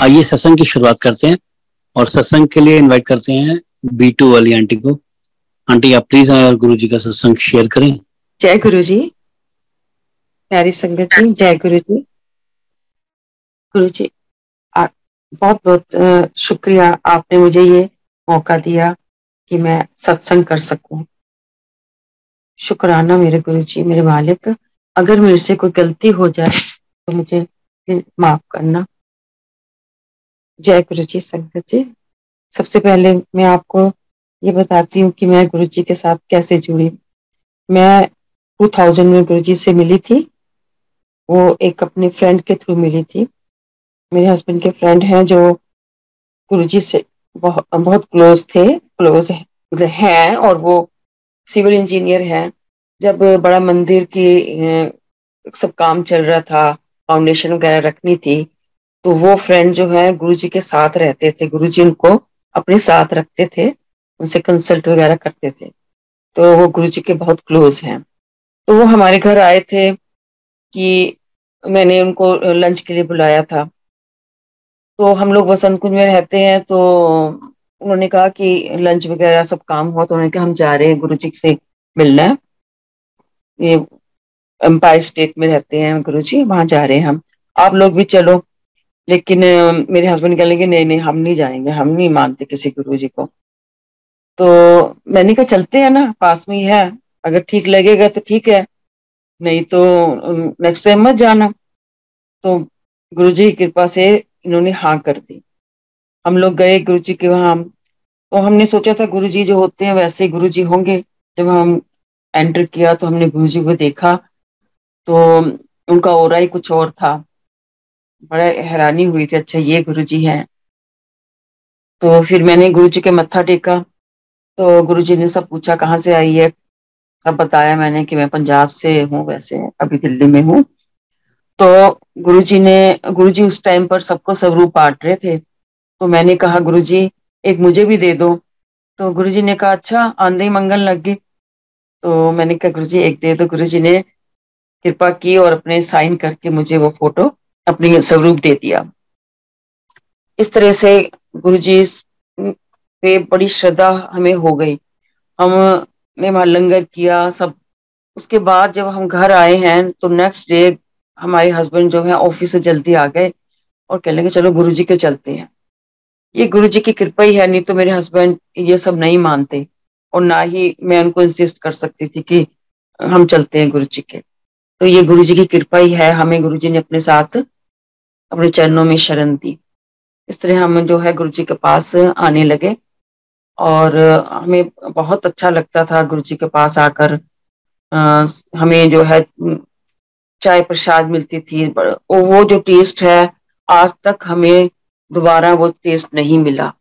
आइए सत्संग की शुरुआत करते हैं और सत्संग के लिए इनवाइट करते हैं B2 वाली आंटी को। आंटी आप प्लीज आए और गुरु जी का सत्संग शेयर करें। जय गुरु जी। प्यारी संगत जी, जय गुरु जी। गुरु जी बहुत बहुत शुक्रिया, आपने मुझे ये मौका दिया कि मैं सत्संग कर सकूं। शुक्राना मेरे गुरु जी, मेरे मालिक। अगर मेरे से कोई गलती हो जाए तो मुझे माफ करना। जय गुरु जी। संगत जी, सबसे पहले मैं आपको ये बताती हूँ कि मैं गुरु जी के साथ कैसे जुड़ी। मैं 2000 में गुरु जी से मिली थी। वो एक अपने फ्रेंड के थ्रू मिली थी। मेरे हस्बैंड के फ्रेंड हैं जो गुरुजी से बहुत बहुत क्लोज हैं, और वो सिविल इंजीनियर हैं। जब बड़ा मंदिर की सब काम चल रहा था, फाउंडेशन वगैरह रखनी थी, तो वो फ्रेंड जो है गुरुजी के साथ रहते थे। गुरुजी उनको अपने साथ रखते थे, उनसे कंसल्ट वगैरह करते थे। तो वो गुरुजी के बहुत क्लोज हैं। तो वो हमारे घर आए थे कि मैंने उनको लंच के लिए बुलाया था। तो हम लोग वसंत कुंज में रहते हैं, तो उन्होंने कहा कि लंच वगैरह सब काम हुआ, तो उन्होंने कहा हम जा रहे हैं गुरुजी से मिलना है। ये एम्पायर स्टेट में रहते हैं गुरुजी, वहां जा रहे हैं हम, आप लोग भी चलो। लेकिन मेरे हस्बैंड कह लगे नहीं नहीं, हम नहीं जाएंगे, हम नहीं मानते किसी गुरुजी को। तो मैंने कहा चलते हैं ना, पास में ही है, अगर ठीक लगेगा तो ठीक है, नहीं तो नेक्स्ट टाइम मत जाना। तो गुरुजी की कृपा से इन्होंने हाँ कर दी। हम लोग गए गुरुजी के वहां। तो हमने सोचा था गुरुजी जो होते हैं वैसे ही गुरुजी होंगे। जब हम एंटर किया तो हमने गुरुजी को देखा, तो उनका ऑरा ही कुछ और था। बड़ा हैरानी हुई थी, अच्छा ये गुरुजी हैं। तो फिर मैंने गुरुजी के मत्था टेका। तो गुरुजी ने सब पूछा कहाँ से आई है, सब बताया मैंने कि मैं पंजाब से हूँ, वैसे अभी दिल्ली में हूँ। तो गुरुजी उस टाइम पर सबको स्वरूप बांट रहे थे। तो मैंने कहा गुरुजी एक मुझे भी दे दो। तो गुरुजी ने कहा अच्छा, आंधे ही मंगल लग गई। तो मैंने कहा गुरुजी एक दे दो। गुरुजी ने कृपा की और अपने साइन करके मुझे वो फोटो अपनी स्वरूप दे दिया। इस तरह से गुरुजी पे बड़ी श्रद्धा हमें हो गई। हमने वहां लंगर किया सब। उसके बाद जब हम घर आए हैं तो नेक्स्ट डे हमारे हस्बैंड जो है ऑफिस से जल्दी आ गए और कहने लगे चलो गुरुजी के चलते हैं। ये गुरुजी की कृपा ही है, नहीं तो मेरे हस्बैंड ये सब नहीं मानते, और ना ही मैं उनको इंसिस्ट कर सकती थी कि हम चलते हैं गुरुजी के। तो ये गुरुजी की कृपा ही है, हमें गुरुजी ने अपने साथ अपने चरणों में शरण दी। इस तरह हम जो है गुरुजी के पास आने लगे, और हमें बहुत अच्छा लगता था गुरुजी के पास आकर। हमें जो है चाय प्रसाद मिलती थी, वो जो टेस्ट है आज तक हमें दोबारा वो टेस्ट नहीं मिला,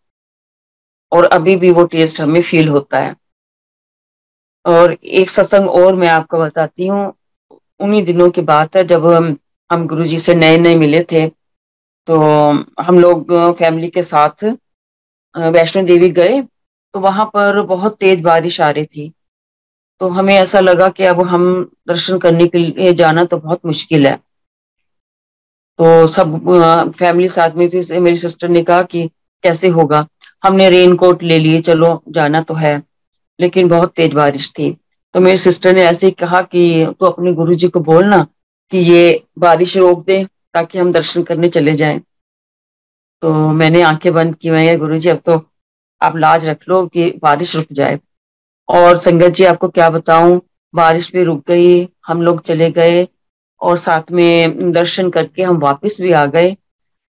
और अभी भी वो टेस्ट हमें फील होता है। और एक सत्संग और मैं आपको बताती हूँ। उन्हीं दिनों की बात है जब हम गुरुजी से नए नए मिले थे। तो हम लोग फैमिली के साथ वैष्णो देवी गए। तो वहां पर बहुत तेज बारिश आ रही थी। तो हमें ऐसा लगा कि अब हम दर्शन करने के लिए जाना तो बहुत मुश्किल है। तो सब फैमिली साथ में थी। मेरी सिस्टर ने कहा कि कैसे होगा। हमने रेन कोट ले लिए, चलो जाना तो है, लेकिन बहुत तेज बारिश थी। तो मेरी सिस्टर ने ऐसे ही कहा कि तू अपने गुरुजी को बोलना कि ये बारिश रोक दे ताकि हम दर्शन करने चले जाएं। तो मैंने आंखें बंद की, मैं गुरुजी अब तो आप लाज रख लो कि बारिश रुक जाए। और संगत जी आपको क्या बताऊं, बारिश भी रुक गई, हम लोग चले गए, और साथ में दर्शन करके हम वापस भी आ गए।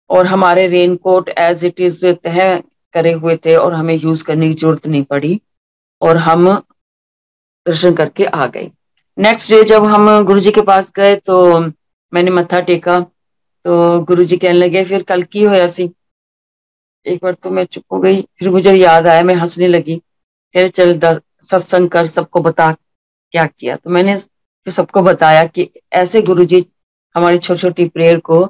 और हमारे रेनकोट एज इट इज तय करे हुए थे और हमें यूज करने की जरूरत नहीं पड़ी, और हम दर्शन करके आ गए। नेक्स्ट डे जब हम गुरुजी के पास गए तो मैंने मत्था टेका। तो गुरुजी कहने लगे फिर कल की होया सी। एक बार तो मैं चुप हो गई, फिर मुझे याद आया, मैं हंसने लगी। फिर चल सत्संग कर, सबको बता क्या किया। तो मैंने फिर सबको बताया कि ऐसे गुरुजी हमारी छोटी छोटी प्रेयर को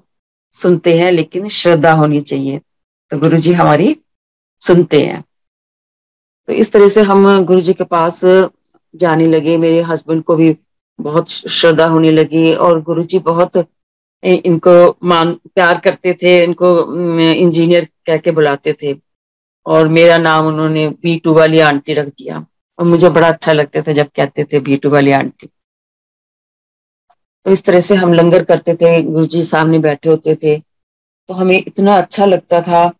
सुनते हैं, लेकिन श्रद्धा होनी चाहिए। तो गुरुजी हमारी सुनते हैं। तो इस तरह से हम गुरुजी के पास जाने लगे। मेरे हस्बैंड को भी बहुत श्रद्धा होने लगी, और गुरुजी बहुत इनको प्यार करते थे, इनको इंजीनियर कह के बुलाते थे, और मेरा नाम उन्होंने B2 वाली आंटी रख दिया। और मुझे बड़ा अच्छा लगता था जब कहते थे B2 वाली आंटी। तो इस तरह से हम लंगर करते थे, गुरुजी सामने बैठे होते थे, तो हमें इतना अच्छा लगता था,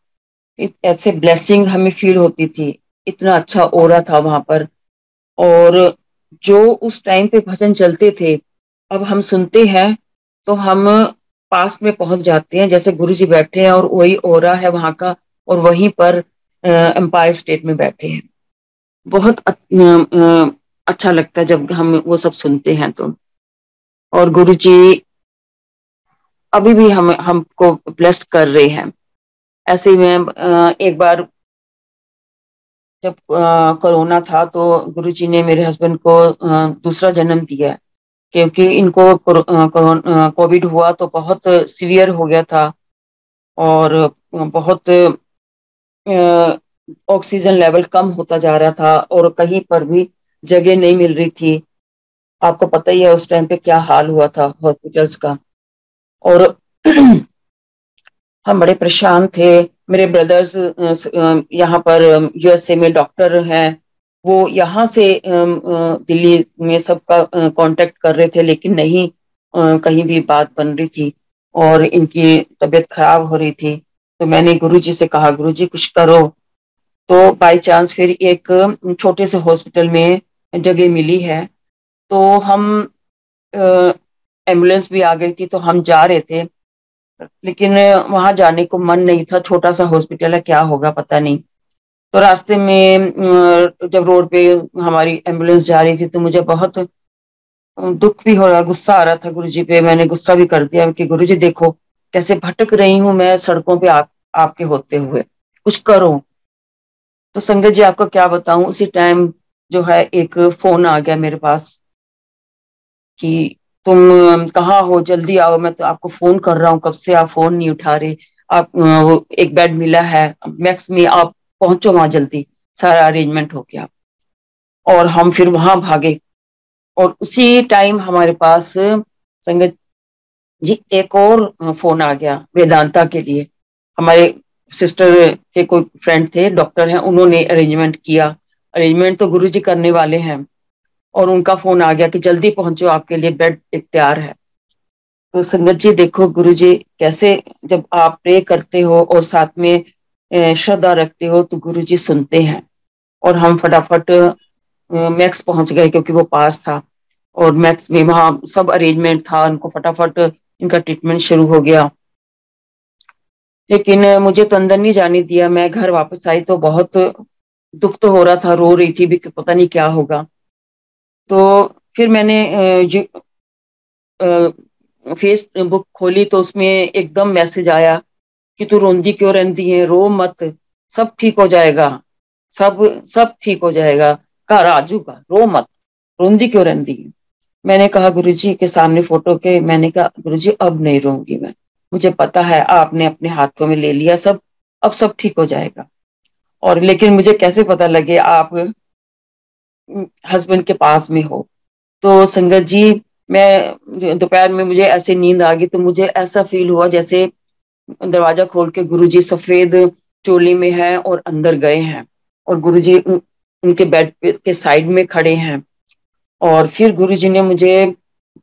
ऐसे ब्लेसिंग हमें फील होती थी, इतना अच्छा ओरा था वहां पर। और जो उस टाइम पे भजन चलते थे, अब हम सुनते हैं तो हम पास में पहुंच जाते हैं, जैसे गुरु जी बैठे हैं और वही ओरा है वहां का, और वहीं पर एम्पायर स्टेट में बैठे हैं। बहुत अच्छा लगता है जब हम वो सब सुनते हैं तो। और गुरु जी अभी भी हम हमको ब्लेस्ड कर रहे हैं। ऐसे ही मैं एक बार जब कोरोना था तो गुरुजी ने मेरे हस्बैंड को दूसरा जन्म दिया, क्योंकि इनको कोविड हुआ तो बहुत सीवियर हो गया था, और बहुत ऑक्सीजन लेवल कम होता जा रहा था, और कहीं पर भी जगह नहीं मिल रही थी। आपको पता ही है उस टाइम पे क्या हाल हुआ था हॉस्पिटल्स का। और हम बड़े परेशान थे। मेरे ब्रदर्स यहाँ पर USA में डॉक्टर हैं, वो यहाँ से दिल्ली में सबका कांटेक्ट कर रहे थे, लेकिन नहीं कहीं भी बात बन रही थी, और इनकी तबीयत खराब हो रही थी। तो मैंने गुरुजी से कहा, गुरुजी कुछ करो। तो बाय चांस फिर एक छोटे से हॉस्पिटल में जगह मिली है, तो हम एम्बुलेंस भी आ गई थी, तो हम जा रहे थे, लेकिन वहां जाने को मन नहीं था, छोटा सा हॉस्पिटल है, क्या होगा पता नहीं। तो रास्ते में जब रोड पे हमारी एम्बुलेंस जा रही थी, तो मुझे बहुत दुख भी हो रहा, गुस्सा आ रहा था गुरुजी पे। मैंने गुस्सा भी कर दिया कि गुरुजी देखो कैसे भटक रही हूँ मैं सड़कों पे, आपके होते हुए कुछ करो। तो संगत जी आपको क्या बताऊं, उसी टाइम जो है एक फोन आ गया मेरे पास कि तुम कहाँ हो, जल्दी आओ, मैं तो आपको फोन कर रहा हूँ कब से, आप फोन नहीं उठा रहे। आप वो एक बेड मिला है मैक्स में, आप पहुंचो वहां जल्दी, सारा अरेंजमेंट हो गया। और हम फिर वहां भागे, और उसी टाइम हमारे पास संगत जी एक और फोन आ गया वेदांता के लिए। हमारे सिस्टर के कोई फ्रेंड थे, डॉक्टर हैं, उन्होंने अरेंजमेंट किया। अरेंजमेंट तो गुरुजी करने वाले हैं, और उनका फोन आ गया कि जल्दी पहुंचो, आपके लिए बेड एक तैयार है। तो संगत जी देखो गुरु जी कैसे, जब आप प्रे करते हो और साथ में श्रद्धा रखते हो, तो गुरु जी सुनते हैं। और हम फटाफट मैक्स पहुंच गए, क्योंकि वो पास था, और मैक्स में वहाँ सब अरेंजमेंट था, उनको फटाफट इनका ट्रीटमेंट शुरू हो गया। लेकिन मुझे तो अंदर नहीं जाने दिया। मैं घर वापस आई तो बहुत दुख तो हो रहा था, रो रही थी भी कि पता नहीं क्या होगा। तो फिर मैंने फेसबुक खोली, तो उसमें एकदम मैसेज आया कि तू रोंदी क्यों रहती है, रो मत, सब ठीक हो जाएगा, सब सब ठीक हो जाएगा, घर आ जाऊगा, रो मत, रोंदी क्यों रहती है। मैंने कहा गुरुजी के सामने फोटो के, मैंने कहा गुरुजी अब नहीं रोऊंगी मैं, मुझे पता है आपने अपने हाथों में ले लिया सब, अब सब ठीक हो जाएगा। और लेकिन मुझे कैसे पता लगे आप हस्बैंड के पास में हो। तो संगत जी मैं दोपहर में मुझे ऐसे नींद आ गई, तो मुझे ऐसा फील हुआ जैसे दरवाजा खोल के गुरुजी सफेद चोली में है और अंदर गए हैं, और गुरुजी उनके बेड के साइड में खड़े हैं। और फिर गुरुजी ने मुझे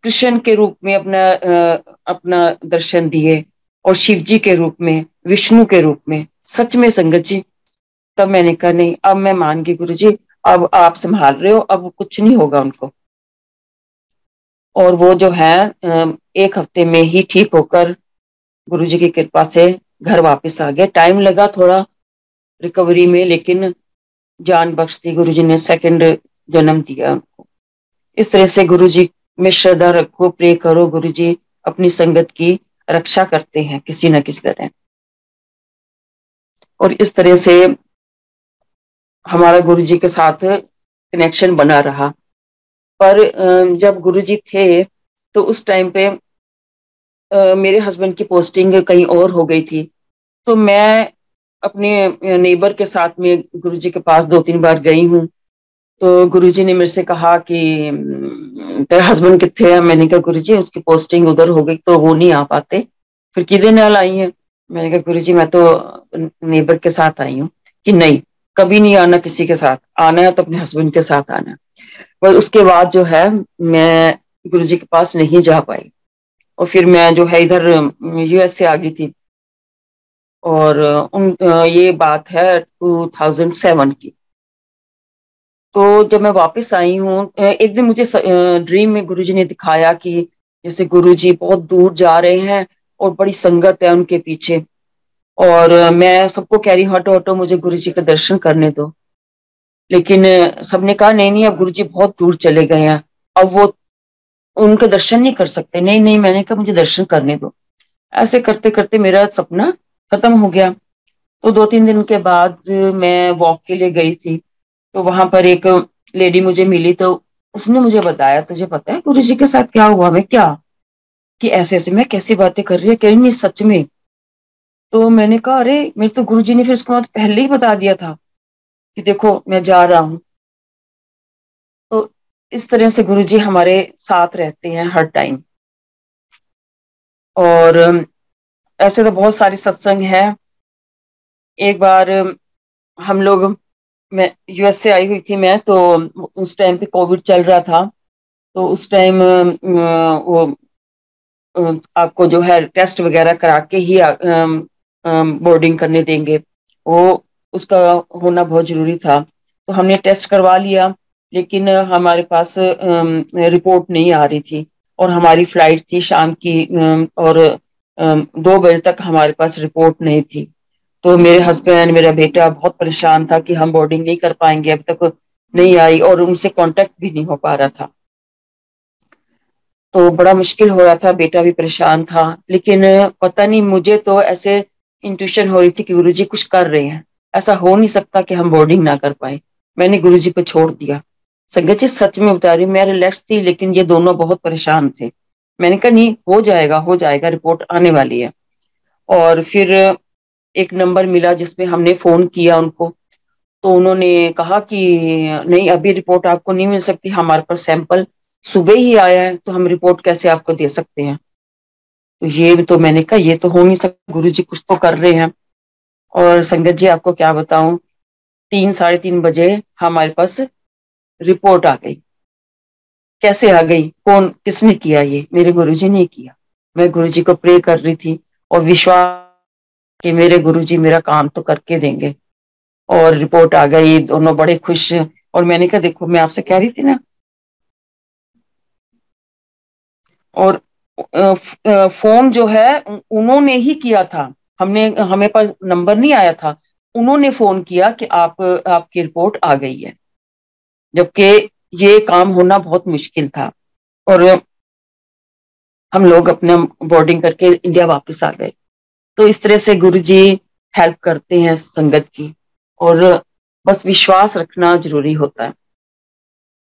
कृष्ण के रूप में अपना दर्शन दिए, और शिव जी के रूप में, विष्णु के रूप में, सच में संगत जी। तब मैंने कहा नहीं, अब मैं मान गई गुरुजी, अब आप संभाल रहे हो, अब कुछ नहीं होगा उनको। और वो जो है एक हफ्ते में ही ठीक होकर गुरुजी की कृपा से घर वापस आ गए। टाइम लगा थोड़ा रिकवरी में, लेकिन जान बख्श दी गुरुजी ने, सेकंड जन्म दिया उनको। इस तरह से गुरुजी में श्रद्धा रखो, प्रे करो, गुरुजी अपनी संगत की रक्षा करते हैं किसी न किसी तरह। और इस तरह से हमारा गुरुजी के साथ कनेक्शन बना रहा। पर जब गुरुजी थे तो उस टाइम पे मेरे हस्बैंड की पोस्टिंग कहीं और हो गई थी। तो मैं अपने नेबर के साथ में गुरुजी के पास 2-3 बार गई हूँ। तो गुरुजी ने मेरे से कहा कि तेरे हस्बैंड कितने हैं? मैंने कहा गुरुजी उसकी पोस्टिंग उधर हो गई तो वो नहीं आ पाते। फिर किधर नाल आई है? मैंने कहा गुरुजी मैं तो नेबर के साथ आई हूँ। कि नहीं, कभी नहीं आना किसी के साथ, आना है तो अपने हस्बैंड के साथ आना। पर उसके बाद जो है मैं गुरुजी के पास नहीं जा पाई, और फिर मैं जो है इधर यूएस से आ गई थी। और ये बात है 2007 की। तो जब मैं वापस आई हूँ, एक दिन मुझे ड्रीम में गुरुजी ने दिखाया कि जैसे गुरुजी बहुत दूर जा रहे हैं और बड़ी संगत है उनके पीछे। और मैं सबको कह रही हटो हटो, मुझे गुरुजी के दर्शन करने दो। लेकिन सबने कहा नहीं नहीं, अब गुरुजी बहुत दूर चले गए हैं, अब वो उनके दर्शन नहीं कर सकते। नहीं नहीं, मैंने कहा मुझे दर्शन करने दो। ऐसे करते करते मेरा सपना खत्म हो गया। तो 2-3 दिन के बाद मैं वॉक के लिए गई थी, तो वहां पर एक लेडी मुझे मिली। तो उसने मुझे बताया तुझे पता है गुरु जी के साथ क्या हुआ? मैं क्या कि ऐसे ऐसे मैं कैसी बातें कर रही है, कह रही नहीं सच में। तो मैंने कहा अरे मेरे तो गुरु जी ने फिर उसके बाद पहले ही बता दिया था कि देखो मैं जा रहा हूँ। तो इस तरह से गुरु जी हमारे साथ रहते हैं हर टाइम। और ऐसे तो बहुत सारे सत्संग हैं। एक बार हम लोग, मैं यूएस से आई हुई थी मैं, तो उस टाइम पे कोविड चल रहा था। तो उस टाइम वो आपको जो है टेस्ट वगैरह करा के ही बोर्डिंग करने देंगे। वो उसका होना बहुत जरूरी था। तो हमने टेस्ट करवा लिया, लेकिन हमारे पास रिपोर्ट नहीं आ रही थी। और हमारी फ्लाइट थी शाम की, और 2 बजे तक हमारे पास रिपोर्ट नहीं थी। तो मेरे हस्बैंड, मेरा बेटा बहुत परेशान था कि हम बोर्डिंग नहीं कर पाएंगे, अब तक नहीं आई, और उनसे कांटेक्ट भी नहीं हो पा रहा था। तो बड़ा मुश्किल हो रहा था, बेटा भी परेशान था। लेकिन पता नहीं, मुझे तो ऐसे इंट्यूशन हो रही थी कि गुरुजी कुछ कर रहे हैं, ऐसा हो नहीं सकता कि हम बोर्डिंग ना कर पाए। मैंने गुरुजी पे छोड़ दिया। संगत जी सच में बता रही हूँ, मैं रिलैक्स थी, लेकिन ये दोनों बहुत परेशान थे। मैंने कहा नहीं, हो जाएगा हो जाएगा, रिपोर्ट आने वाली है। और फिर एक नंबर मिला जिसमें हमने फोन किया उनको। तो उन्होंने कहा कि नहीं, अभी रिपोर्ट आपको नहीं मिल सकती, हमारे पास सैंपल सुबह ही आया है, तो हम रिपोर्ट कैसे आपको दे सकते हैं। तो ये तो मैंने कहा ये तो हो नहीं सकता, गुरु जी कुछ तो कर रहे हैं। और संगत जी आपको क्या बताऊं, 3-3:30 बजे हमारे पास रिपोर्ट आ गई। कैसे आ गई, कौन किसने किया? ये मेरे गुरु जी ने किया। मैं गुरु जी को प्रे कर रही थी और विश्वास कि मेरे गुरु जी मेरा काम तो करके देंगे। और रिपोर्ट आ गई, दोनों बड़े खुश। और मैंने कहा देखो मैं आपसे कह रही थी ना। और फोन जो है उन्होंने ही किया था। हमने हमें पर नंबर नहीं आया था। उन्होंने फोन किया कि आप आपकी रिपोर्ट आ गई है, जबकि ये काम होना बहुत मुश्किल था। और हम लोग अपना बोर्डिंग करके इंडिया वापस आ गए। तो इस तरह से गुरु जी हेल्प करते हैं संगत की। और बस विश्वास रखना जरूरी होता है।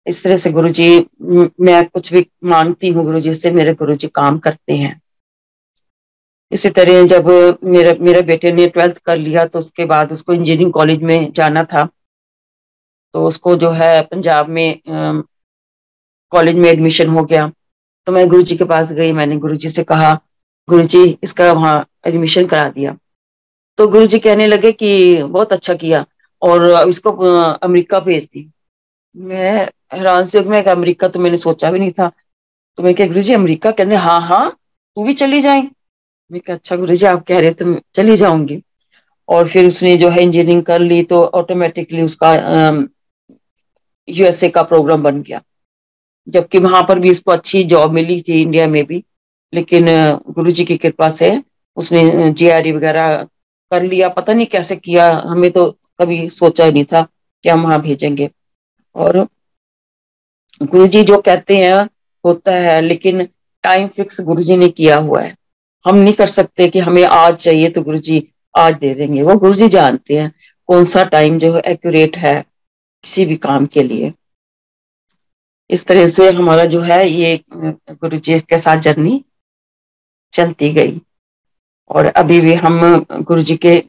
इस तरह से गुरु जी, मैं कुछ भी मांगती हूँ गुरु जी से, मेरे गुरु जी काम करते हैं। इसी तरह जब मेरे मेरे बेटे ने 12th कर लिया, तो उसके बाद उसको इंजीनियरिंग कॉलेज में जाना था। तो उसको जो है पंजाब में कॉलेज में एडमिशन हो गया। तो मैं गुरु जी के पास गई, मैंने गुरु जी से कहा गुरु जी इसका वहाँ एडमिशन करा दिया। तो गुरु जी कहने लगे कि बहुत अच्छा किया, और इसको अमेरिका भेज दी। मैं हैरान से, मैं अमेरिका तो मैंने सोचा भी नहीं था। तो मैं क्या गुरु जी अमेरिका? कहते हाँ हाँ तू भी चली जाए। मैं कहा अच्छा गुरु जी आप कह रहे तो मैं चली जाऊंगी। और फिर उसने जो है इंजीनियरिंग कर ली, तो ऑटोमेटिकली उसका यूएसए का प्रोग्राम बन गया। जबकि वहां पर भी उसको अच्छी जॉब मिली थी इंडिया में भी। लेकिन गुरु जी की कृपा से उसने जीआरई वगैरह कर लिया। पता नहीं कैसे किया, हमें तो कभी सोचा ही नहीं था कि हम वहां भेजेंगे। और गुरु जी जो कहते हैं होता है, लेकिन टाइम फिक्स गुरु जी ने किया हुआ है। हम नहीं कर सकते कि हमें आज चाहिए तो गुरु जी आज दे देंगे। वो गुरु जी जानते हैं कौन सा टाइम जो है एक्यूरेट है किसी भी काम के लिए। इस तरह से हमारा जो है ये गुरु जी के साथ जर्नी चलती गई। और अभी भी हम गुरु जी के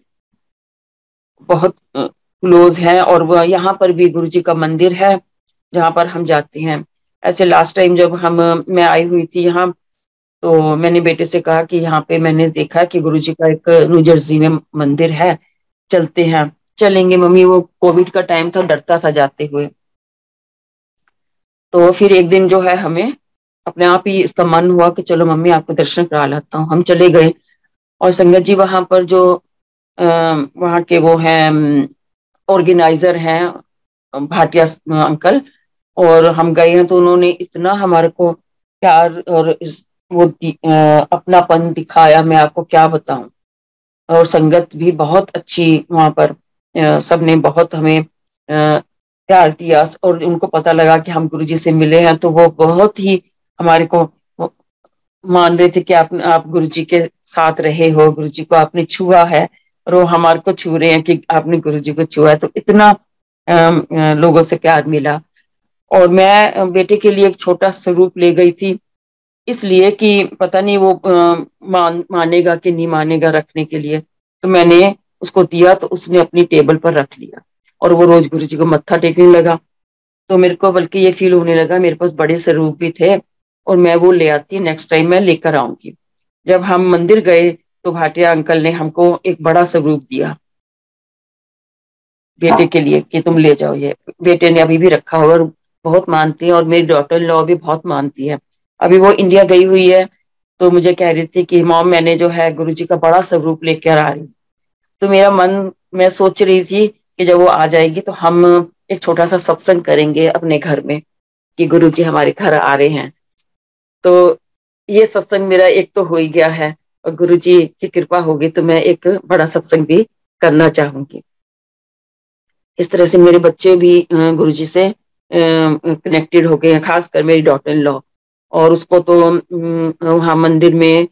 बहुत क्लोज हैं। और वह यहाँ पर भी गुरु जी का मंदिर है, जहाँ पर हम जाते हैं। ऐसे लास्ट टाइम जब मैं आई हुई थी यहाँ, तो मैंने बेटे से कहा कि यहाँ पे मैंने देखा कि गुरुजी का एक न्यू जर्सी में मंदिर है, चलते हैं। चलेंगे मम्मी, वो कोविड का टाइम था, डरता था जाते हुए। तो फिर एक दिन जो है हमें अपने आप ही इसका मन हुआ कि चलो मम्मी आपको दर्शन करा लाता हूँ। हम चले गए, और संगत जी वहां पर जो वहाँ के वो हैं ऑर्गेनाइजर हैं भाटिया अंकल, और हम गए हैं तो उन्होंने इतना हमारे को प्यार और अपनापन दिखाया, मैं आपको क्या बताऊं। और संगत भी बहुत अच्छी वहां पर, सबने बहुत हमें प्यार दिया, और उनको पता लगा कि हम गुरुजी से मिले हैं, तो वो बहुत ही हमारे को मान रहे थे कि आप गुरुजी के साथ रहे हो, गुरुजी को आपने छुआ है, और वो हमारे को छू रहे हैं कि आपने गुरुजी को छुआ है। तो इतना लोगों से प्यार मिला। और मैं बेटे के लिए एक छोटा स्वरूप ले गई थी, इसलिए कि पता नहीं वो मानेगा कि नहीं मानेगा रखने के लिए। तो मैंने उसको दिया, तो उसने अपनी टेबल पर रख लिया, और वो रोज गुरुजी को मत्था टेकने लगा। तो मेरे को बल्कि ये फील होने लगा मेरे पास बड़े स्वरूप भी थे, और मैं वो ले आती, नेक्स्ट टाइम मैं लेकर आऊंगी। जब हम मंदिर गए तो भाटिया अंकल ने हमको एक बड़ा स्वरूप दिया बेटे के लिए कि तुम ले जाओ ये। बेटे ने अभी भी रखा हुआ, और बहुत मानती है, और मेरी डॉटर इन लॉ भी बहुत मानती है। अभी वो इंडिया गई हुई है, तो मुझे कह रही थी कि मॉम मैंने जो है गुरुजी का बड़ा स्वरूप लेकर आ रही हूँ। तो मेरा मन, मैं सोच रही थी कि जब वो आ जाएगी तो हम एक छोटा सा सत्संग करेंगे अपने घर में, कि गुरुजी हमारे घर आ रहे हैं। तो ये सत्संग मेरा एक तो हो ही गया है, और गुरुजी की कृपा होगी तो मैं एक बड़ा सत्संग भी करना चाहूंगी। इस तरह से मेरे बच्चे भी गुरुजी से कनेक्टेड हो गए हैं, खासकर मेरी डॉटर इन लॉ। और उसको तो वहाँ मंदिर में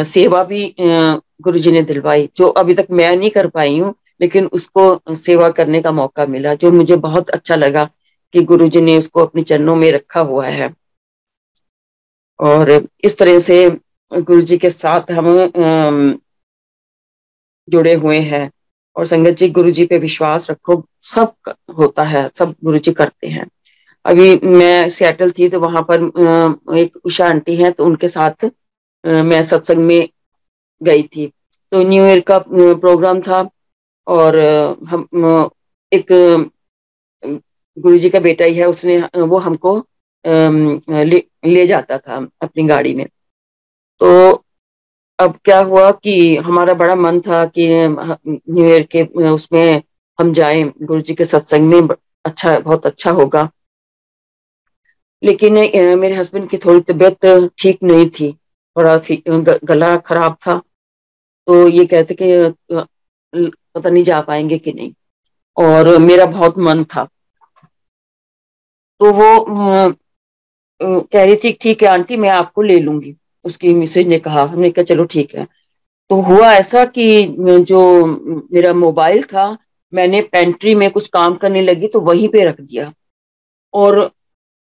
सेवा भी गुरुजी ने दिलवाई, जो अभी तक मैं नहीं कर पाई हूँ, लेकिन उसको सेवा करने का मौका मिला, जो मुझे बहुत अच्छा लगा कि गुरुजी ने उसको अपने चरणों में रखा हुआ है। और इस तरह से गुरुजी के साथ हम जुड़े हुए हैं। और संगत जी, गुरु जी पे विश्वास रखो, सब होता है, सब गुरु जी करते हैं। अभी मैं सियाटल थी, तो वहां पर एक उषा आंटी है, तो उनके साथ मैं सत्संग में गई थी। तो न्यू ईयर का प्रोग्राम था, और हम एक गुरु जी का बेटा ही है, उसने वो हमको ले जाता था अपनी गाड़ी में। तो अब क्या हुआ कि हमारा बड़ा मन था कि न्यू ईयर के उसमें हम जाएं गुरु जी के सत्संग में, अच्छा, बहुत अच्छा होगा। लेकिन मेरे हस्बैंड की थोड़ी तबीयत ठीक नहीं थी, थोड़ा गला खराब था। तो ये कहते कि पता नहीं जा पाएंगे कि नहीं, और मेरा बहुत मन था। तो वो कह रही थी ठीक है आंटी, मैं आपको ले लूंगी, उसकी मिसेज ने कहा। हमने कहा चलो ठीक है। तो हुआ ऐसा कि जो मेरा मोबाइल था, मैंने पेंट्री में कुछ काम करने लगी तो वहीं पे रख दिया, और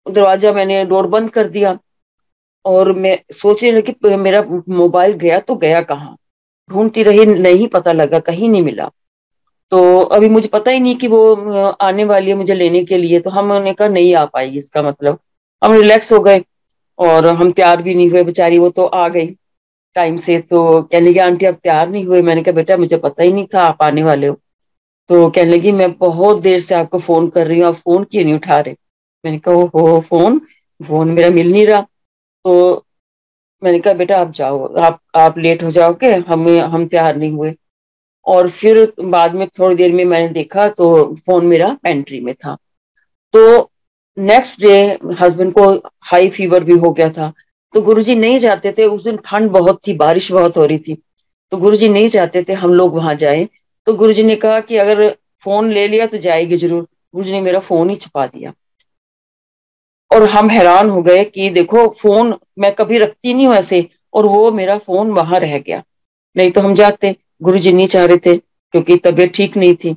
दरवाजा मैंने डोर बंद कर दिया। और मैं सोचने लगी मेरा मोबाइल गया तो गया कहाँ, ढूंढती रही, नहीं पता लगा, कहीं नहीं मिला। तो अभी मुझे पता ही नहीं कि वो आने वाली है मुझे लेने के लिए, तो हमने कहा नहीं आ पाएगी, इसका मतलब। हम रिलैक्स हो गए, और हम तैयार भी नहीं हुए, बेचारी वो तो आ गई टाइम से। तो कहने लगी आंटी आप तैयार नहीं हुए। मैंने कहा बेटा मुझे पता ही नहीं था आप आने वाले हो। तो कहने लगी मैं बहुत देर से आपको फोन कर रही हूँ, आप फोन क्यों नहीं उठा रहे। मैंने कहा हो फोन फोन मेरा मिल नहीं रहा। तो मैंने कहा बेटा आप जाओ, आप लेट हो जाओगे, हम तैयार नहीं हुए। और फिर बाद में थोड़ी देर में मैंने देखा तो फोन मेरा पेंट्री में था। तो नेक्स्ट डे हस्बैंड को हाई फीवर भी हो गया था। तो गुरुजी नहीं चाहते थे, उस दिन ठंड बहुत थी, बारिश बहुत हो रही थी, तो गुरुजी नहीं चाहते थे हम लोग वहां जाए। तो गुरुजी ने कहा कि अगर फोन ले लिया तो जाएगी जरूर। गुरुजी ने मेरा फोन ही छुपा दिया, और हम हैरान हो गए कि देखो फोन मैं कभी रखती नहीं हूँ ऐसे, और वो मेरा फोन वहां रह गया। नहीं तो हम जाते, गुरुजी नहीं चाह रहे थे क्योंकि तबीयत ठीक नहीं थी,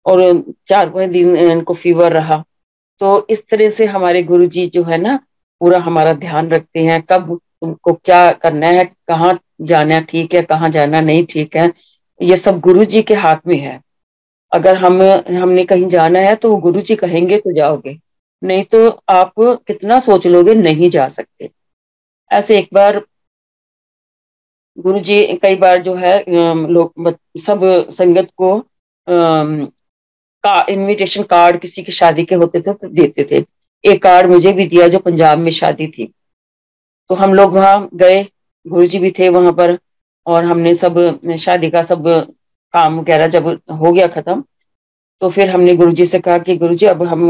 और 4-5 दिन इनको फीवर रहा। तो इस तरह से हमारे गुरुजी जो है ना, पूरा हमारा ध्यान रखते हैं, कब तुमको क्या करना है, कहाँ जाना ठीक है, कहाँ जाना नहीं ठीक है, ये सब गुरुजी के हाथ में है। अगर हमने कहीं जाना है तो वो गुरुजी कहेंगे तो जाओगे, नहीं तो आप कितना सोच लोगे, नहीं जा सकते। ऐसे एक बार गुरुजी कई बार जो है लोग सब संगत को का इनविटेशन कार्ड किसी की शादी के होते थे तो देते थे। एक कार्ड मुझे भी दिया जो पंजाब में शादी थी, तो हम लोग वहां गए, गुरुजी भी थे वहां पर, और हमने सब शादी का सब काम वगैरह जब हो गया खत्म, तो फिर हमने गुरुजी से कहा कि गुरुजी अब हम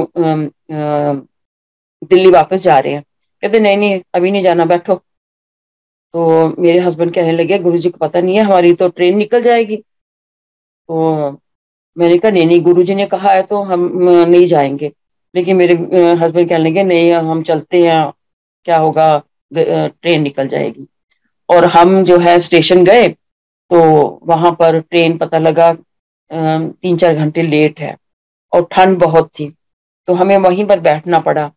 दिल्ली वापस जा रहे हैं। कहते नहीं नहीं अभी नहीं जाना, बैठो। तो मेरे हस्बैंड कहने लगे गुरुजी को पता नहीं है, हमारी तो ट्रेन निकल जाएगी। तो मैंने कहा नहीं नहीं, गुरुजी ने कहा है तो हम नहीं जाएंगे। लेकिन मेरे हस्बैंड कहने लगे नहीं हम चलते हैं, क्या होगा, ट्रेन निकल जाएगी। और हम जो है स्टेशन गए, तो वहां पर ट्रेन पता लगा 3-4 घंटे लेट है, और ठंड बहुत थी, तो हमें वहीं पर बैठना पड़ा।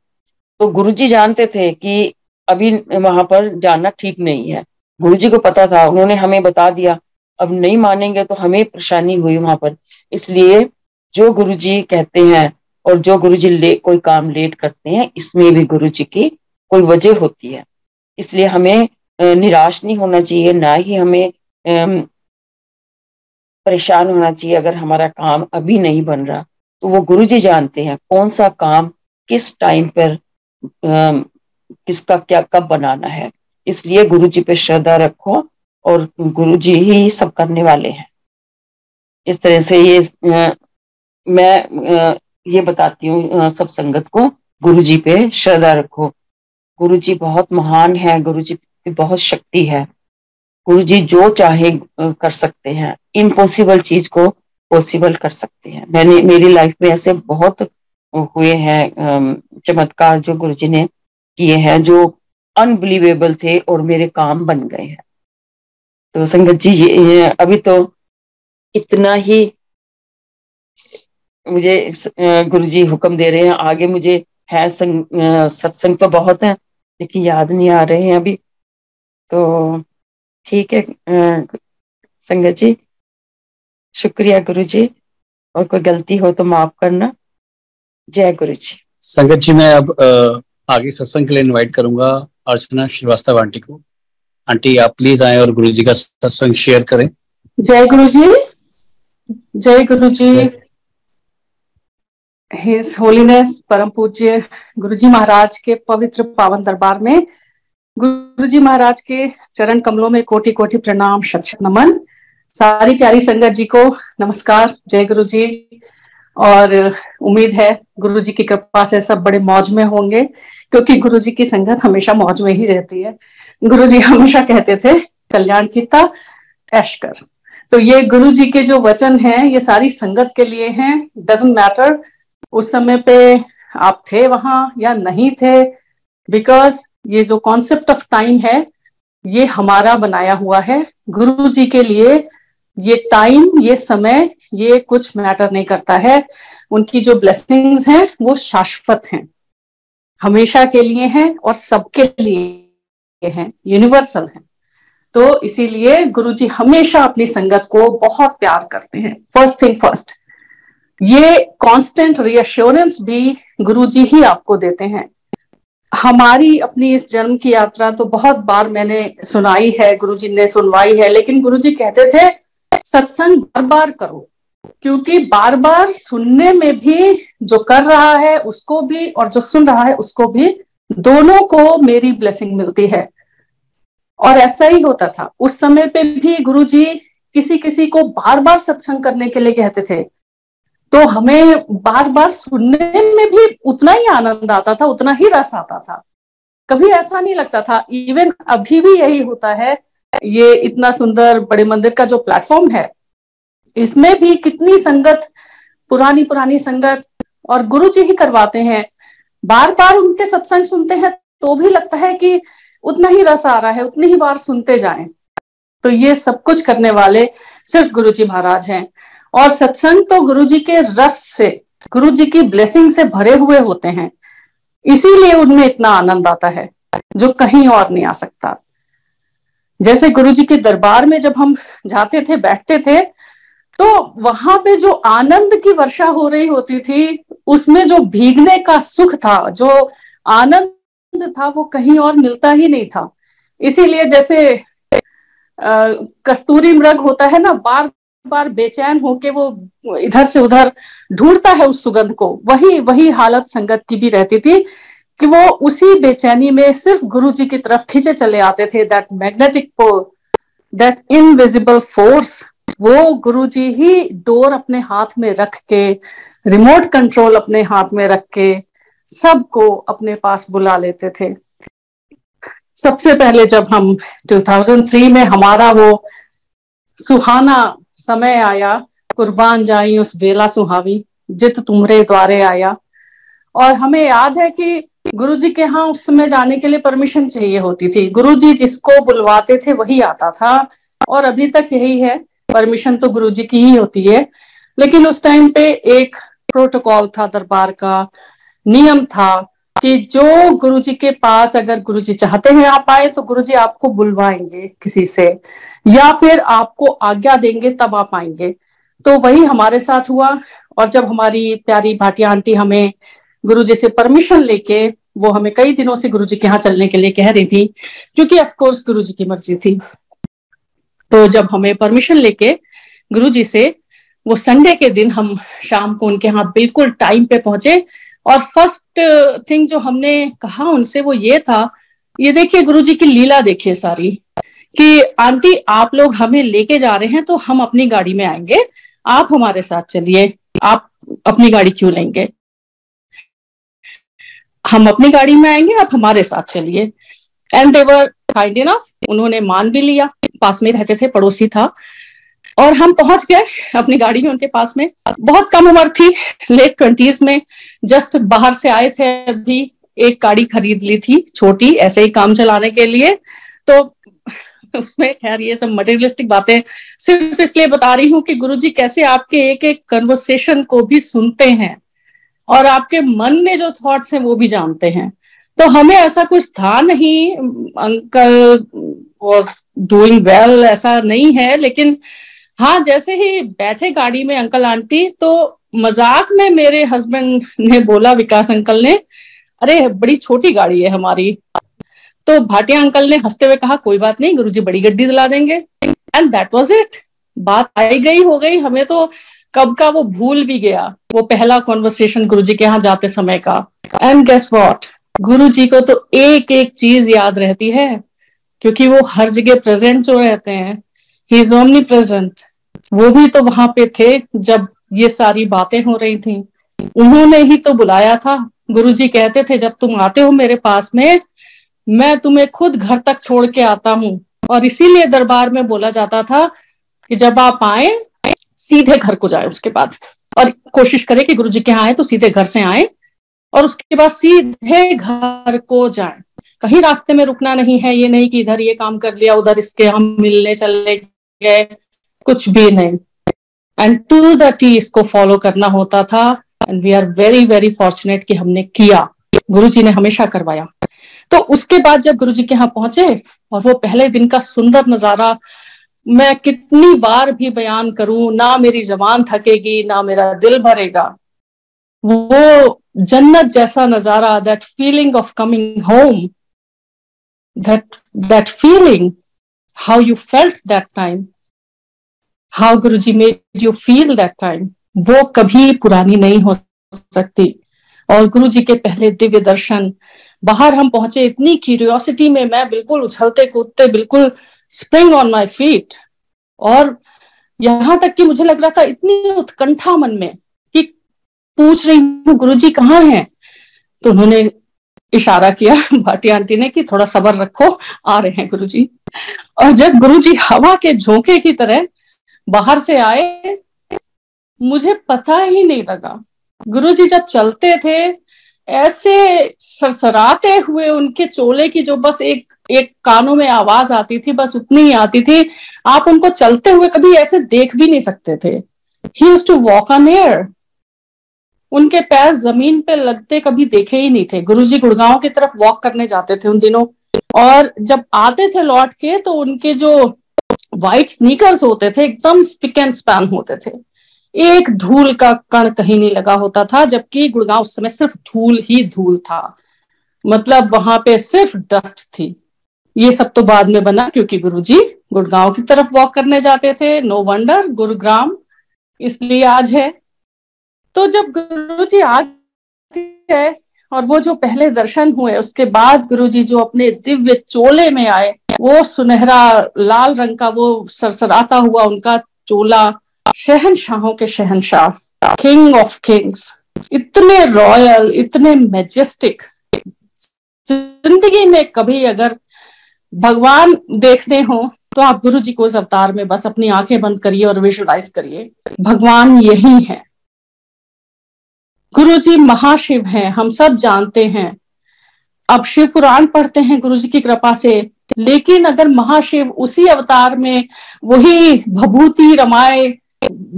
तो गुरुजी जानते थे कि अभी वहां पर जाना ठीक नहीं है, गुरुजी को पता था, उन्होंने हमें बता दिया। अब नहीं मानेंगे तो हमें परेशानी हुई वहां पर। इसलिए जो गुरुजी कहते हैं और जो गुरुजी कोई काम लेट करते हैं, इसमें भी गुरुजी की कोई वजह होती है। इसलिए हमें निराश नहीं होना चाहिए, ना ही हमें परेशान होना चाहिए अगर हमारा काम अभी नहीं बन रहा। तो वो गुरुजी जानते हैं कौन सा काम किस टाइम पर किसका क्या कब बनाना है। इसलिए गुरुजी पे श्रद्धा रखो, और गुरुजी ही सब करने वाले हैं। इस तरह से ये मैं ये बताती हूँ सब संगत को, गुरुजी पे श्रद्धा रखो। गुरुजी बहुत महान है, गुरुजी की बहुत शक्ति है। गुरुजी जो चाहे कर सकते हैं, इम्पॉसिबल चीज को पॉसिबल कर सकते हैं। मेरी लाइफ में ऐसे बहुत हुए हैं चमत्कार जो गुरुजी ने किए हैं, जो अनबिलीवेबल थे और मेरे काम बन गए हैं। तो संगत जी ये अभी तो इतना ही मुझे गुरुजी हुक्म दे रहे हैं। आगे मुझे है सत्संग तो बहुत है, लेकिन याद नहीं आ रहे हैं अभी। तो ठीक है संगत जी, शुक्रिया गुरुजी, और कोई गलती हो तो माफ करना। जय गुरु जी। संगत जी मैं अब आगे सत्संग के लिए इनवाइट करूंगा अर्चना श्रीवास्तव आंटी को। आंटी आप प्लीज आए और गुरु जी का सत्संग शेयर करें। जय गुरु जी, जय गुरु जी। हिज होलीनेस परम पूज्य गुरु जी महाराज के पवित्र पावन दरबार में गुरु जी महाराज के चरण कमलों में कोटि कोटि प्रणाम, शत शत नमन। सारी प्यारी संगत जी को नमस्कार, जय गुरु जी। और उम्मीद है गुरु जी की कृपा से सब बड़े मौज में होंगे, क्योंकि गुरु जी की संगत हमेशा मौज में ही रहती है। गुरु जी हमेशा कहते थे कल्याण कीता ऐश कर। तो ये गुरु जी के जो वचन हैं ये सारी संगत के लिए हैं। डजंट मैटर उस समय पे आप थे वहां या नहीं थे, बिकॉज ये जो कॉन्सेप्ट ऑफ टाइम है ये हमारा बनाया हुआ है। गुरु जी के लिए ये टाइम, ये समय, ये कुछ मैटर नहीं करता है। उनकी जो ब्लेसिंग्स हैं वो शाश्वत हैं, हमेशा के लिए हैं और सबके लिए हैं, यूनिवर्सल हैं। तो इसीलिए गुरुजी हमेशा अपनी संगत को बहुत प्यार करते हैं। फर्स्ट थिंग फर्स्ट, ये कांस्टेंट रीअश्योरेंस भी गुरुजी ही आपको देते हैं। हमारी अपनी इस जन्म की यात्रा तो बहुत बार मैंने सुनाई है, गुरुजी ने सुनवाई है, लेकिन गुरुजी कहते थे सत्संग बार बार करो, क्योंकि बार बार सुनने में भी जो कर रहा है उसको भी और जो सुन रहा है उसको भी, दोनों को मेरी ब्लेसिंग मिलती है। और ऐसा ही होता था उस समय पे भी। गुरुजी किसी किसी को बार बार सत्संग करने के लिए कहते थे, तो हमें बार बार सुनने में भी उतना ही आनंद आता था, उतना ही रस आता था, कभी ऐसा नहीं लगता था। इवन अभी भी यही होता है। ये इतना सुंदर बड़े मंदिर का जो प्लेटफॉर्म है, इसमें भी कितनी संगत, पुरानी पुरानी संगत, और गुरुजी ही करवाते हैं। बार बार उनके सत्संग सुनते हैं तो भी लगता है कि उतना ही रस आ रहा है, उतनी ही बार सुनते जाएं। तो ये सब कुछ करने वाले सिर्फ गुरुजी महाराज हैं। और सत्संग तो गुरुजी के रस से, गुरुजी की ब्लेसिंग से भरे हुए होते हैं, इसीलिए उनमें इतना आनंद आता है जो कहीं और नहीं आ सकता। जैसे गुरुजी के दरबार में जब हम जाते थे, बैठते थे, तो वहां पे जो आनंद की वर्षा हो रही होती थी, उसमें जो भीगने का सुख था, जो आनंद था, वो कहीं और मिलता ही नहीं था। इसीलिए जैसे कस्तूरी मृग होता है ना, बार बार बेचैन होके वो इधर से उधर ढूंढता है उस सुगंध को, वही हालत संगत की भी रहती थी कि वो उसी बेचैनी में सिर्फ गुरुजी की तरफ खींचे चले आते थे। That magnetic pull, that invisible force, वो गुरुजी ही डोर अपने हाथ में रख के, रिमोट कंट्रोल अपने हाथ में रख के सबको अपने पास बुला लेते थे। सबसे पहले जब हम 2003 में हमारा वो सुहाना समय आया, कुर्बान जाई उस बेला सुहावी, जित तुमरे द्वारे आया, और हमें याद है कि गुरुजी के यहाँ उस समय जाने के लिए परमिशन चाहिए होती थी। गुरुजी जिसको बुलवाते थे वही आता था, और अभी तक यही है, परमिशन तो गुरुजी की ही होती है। लेकिन उस टाइम पे एक प्रोटोकॉल था, दरबार का नियम था कि जो गुरुजी के पास अगर गुरुजी चाहते हैं आप आए तो गुरुजी आपको बुलवाएंगे किसी से, या फिर आपको आज्ञा देंगे तब आप आएंगे। तो वही हमारे साथ हुआ। और जब हमारी प्यारी भाटिया आंटी हमें गुरुजी से परमिशन लेके, वो हमें कई दिनों से गुरुजी के यहाँ चलने के लिए कह रही थी, क्योंकि ऑफ कोर्स गुरुजी की मर्जी थी। तो जब हमें परमिशन लेके गुरुजी से, वो संडे के दिन हम शाम को उनके यहाँ बिल्कुल टाइम पे पहुंचे। और फर्स्ट थिंग जो हमने कहा उनसे वो ये था, ये देखिए गुरुजी की लीला देखिए सारी, कि आंटी आप लोग हमें लेके जा रहे हैं तो हम अपनी गाड़ी में आएंगे, आप हमारे साथ चलिए, आप अपनी गाड़ी क्यों लेंगे, हम अपनी गाड़ी में आएंगे, आप हमारे साथ चलिए। And they were kind enough, उन्होंने मान भी लिया, पास में रहते थे, पड़ोसी था। और हम पहुंच गए अपनी गाड़ी में उनके पास में। बहुत कम उम्र थी, लेट 20s में, जस्ट बाहर से आए थे, अभी एक गाड़ी खरीद ली थी छोटी, ऐसे ही काम चलाने के लिए। तो उसमें खैर ये सब मटेरियलिस्टिक बातें सिर्फ इसलिए बता रही हूँ कि गुरुजी कैसे आपके एक एक कन्वर्सेशन को भी सुनते हैं और आपके मन में जो थॉट्स हैं वो भी जानते हैं। तो हमें ऐसा कुछ था नहीं, अंकल वाज डूइंग वेल ऐसा नहीं है, लेकिन हाँ जैसे ही बैठे गाड़ी में अंकल आंटी, तो मजाक में मेरे हस्बैंड ने बोला, विकास अंकल ने, अरे बड़ी छोटी गाड़ी है हमारी। तो भाटिया अंकल ने हंसते हुए कहा, कोई बात नहीं, गुरुजी बड़ी गड्डी दिला देंगे। एंड दैट वाज इट, बात आई गई हो गई। हमें तो कब का वो भूल भी गया, वो पहला कॉन्वर्सेशन गुरुजी के यहाँ जाते समय का। एंड गेस व्हाट, गुरुजी को तो एक एक चीज याद रहती है, क्योंकि वो हर जगह प्रेजेंट जो रहते हैं, ही इज ओमनी प्रेजेंट। वो भी तो वहां पे थे जब ये सारी बातें हो रही थी, उन्होंने ही तो बुलाया था। गुरुजी कहते थे, जब तुम आते हो मेरे पास में, मैं तुम्हें खुद घर तक छोड़ के आता हूँ। और इसीलिए दरबार में बोला जाता था कि जब आप आए सीधे घर को जाए उसके बाद, और कोशिश करें कि गुरुजी के यहाँ आए तो सीधे घर से आए और उसके बाद सीधे घर को जाएं। कहीं रास्ते में रुकना नहीं है, ये नहीं कि इधर ये काम कर लिया उधर इसके हम मिलने चले गए, कुछ भी नहीं। एंड टू द टी इसको फॉलो करना होता था। And we are very very fortunate कि हमने किया, गुरुजी ने हमेशा करवाया। तो उसके बाद जब गुरुजी के यहाँ पहुंचे, और वो पहले दिन का सुंदर नजारा मैं कितनी बार भी बयान करूं, ना मेरी जबान थकेगी ना मेरा दिल भरेगा। वो जन्नत जैसा नजारा, that feeling of coming home, that feeling, how you felt that time, how Guruji made you feel that time, वो कभी पुरानी नहीं हो सकती। और गुरुजी के पहले दिव्य दर्शन, बाहर हम पहुंचे इतनी क्यूरियोसिटी में, मैं बिल्कुल उछलते कूदते, बिल्कुल स्प्रिंग ऑन माय फीट, और यहां तक कि मुझे लग रहा था इतनी उत्कंठा मन में कि पूछ रही हूँ गुरुजी कहाँ हैं। तो उन्होंने इशारा किया भाटिया आंटी ने कि थोड़ा सब्र रखो, आ रहे हैं गुरुजी। और जब गुरुजी हवा के झोंके की तरह बाहर से आए, मुझे पता ही नहीं लगा। गुरुजी जब चलते थे ऐसे सरसराते हुए, उनके चोले की जो बस एक कानों में आवाज आती थी, बस उतनी ही आती थी। आप उनको चलते हुए कभी ऐसे देख भी नहीं सकते थे। He used to walk on air, उनके पैर जमीन पे लगते कभी देखे ही नहीं थे। गुरुजी गुड़गांव की तरफ वॉक करने जाते थे उन दिनों, और जब आते थे लौट के तो उनके जो व्हाइट स्नीकर्स होते थे एकदम स्पिक एंड स्पैन होते थे। एक धूल का कण कहीं नहीं लगा होता था, जबकि गुड़गांव उस समय सिर्फ धूल ही धूल था, मतलब वहां पे सिर्फ डस्ट थी। ये सब तो बाद में बना क्योंकि गुरुजी गुड़गांव की तरफ वॉक करने जाते थे। नो वंडर गुरुग्राम इसलिए आज है। तो जब गुरुजी आ गए और वो जो पहले दर्शन हुए, उसके बाद गुरुजी जो अपने दिव्य चोले में आए, वो सुनहरा लाल रंग का वो सरसराता हुआ उनका चोला, शहंशाहों के शहंशाह, किंग ऑफ किंग्स, इतने रॉयल, इतने मैजेस्टिक। जिंदगी में कभी अगर भगवान देखने हो तो आप गुरुजी को उस अवतार में बस अपनी आंखें बंद करिए और विजुअलाइज करिए, भगवान यही है। गुरुजी महाशिव हैं, हम सब जानते हैं। अब शिव पुराण पढ़ते हैं गुरुजी की कृपा से, लेकिन अगर महाशिव उसी अवतार में वही भभूति रमाए,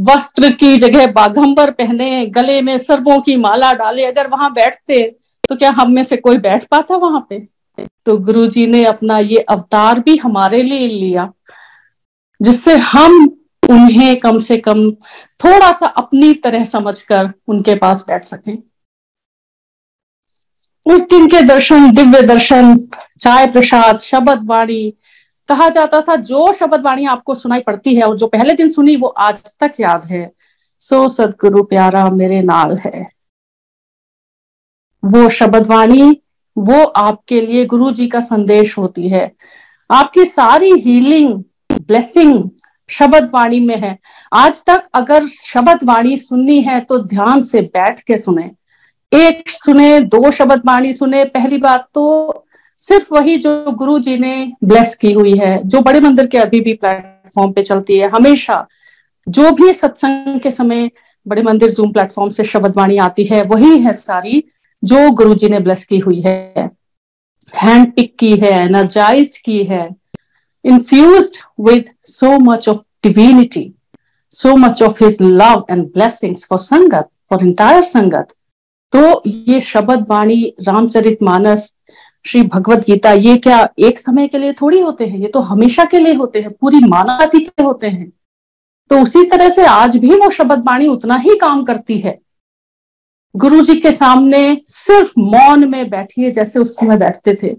वस्त्र की जगह बाघंबर पहने, गले में सर्पों की माला डाले, अगर वहां बैठते तो क्या हम में से कोई बैठ पाता वहां पे? तो गुरुजी ने अपना ये अवतार भी हमारे लिए लिया, जिससे हम उन्हें कम से कम थोड़ा सा अपनी तरह समझकर उनके पास बैठ सकें। उस दिन के दर्शन, दिव्य दर्शन, चाय प्रसाद, शब्द वाणी, कहा जाता था जो शब्द वाणी आपको सुनाई पड़ती है और जो पहले दिन सुनी वो आज तक याद है, सो सदगुरु प्यारा मेरे नाल है। वो शब्द वाणी, वो आपके लिए गुरु जी का संदेश होती है। आपकी सारी हीलिंग, ब्लेसिंग शब्द वाणी में है। आज तक अगर शब्द वाणी सुननी है तो ध्यान से बैठ के सुने, एक सुने, दो शब्द वाणी सुने। पहली बात तो सिर्फ वही जो गुरु जी ने ब्लेस की हुई है, जो बड़े मंदिर के अभी भी प्लेटफॉर्म पे चलती है। हमेशा जो भी सत्संग के समय बड़े मंदिर जूम प्लेटफॉर्म से शब्द वाणी आती है, वही है सारी जो गुरु जी ने ब्लेस की हुई है, हैंड पिक की है, एनर्जाइज्ड की है, infused with so much of divinity, so much of his love and blessings for संगत, for entire संगत। तो ये शब्द वाणी, रामचरितमानस, श्री भगवत गीता, ये क्या एक समय के लिए थोड़ी होते हैं, ये तो हमेशा के लिए होते हैं, पूरी मानवता के होते हैं। तो उसी तरह से आज भी वो शब्द वाणी उतना ही काम करती है। गुरु जी के सामने सिर्फ मौन में बैठिए जैसे उस समय बैठते थे,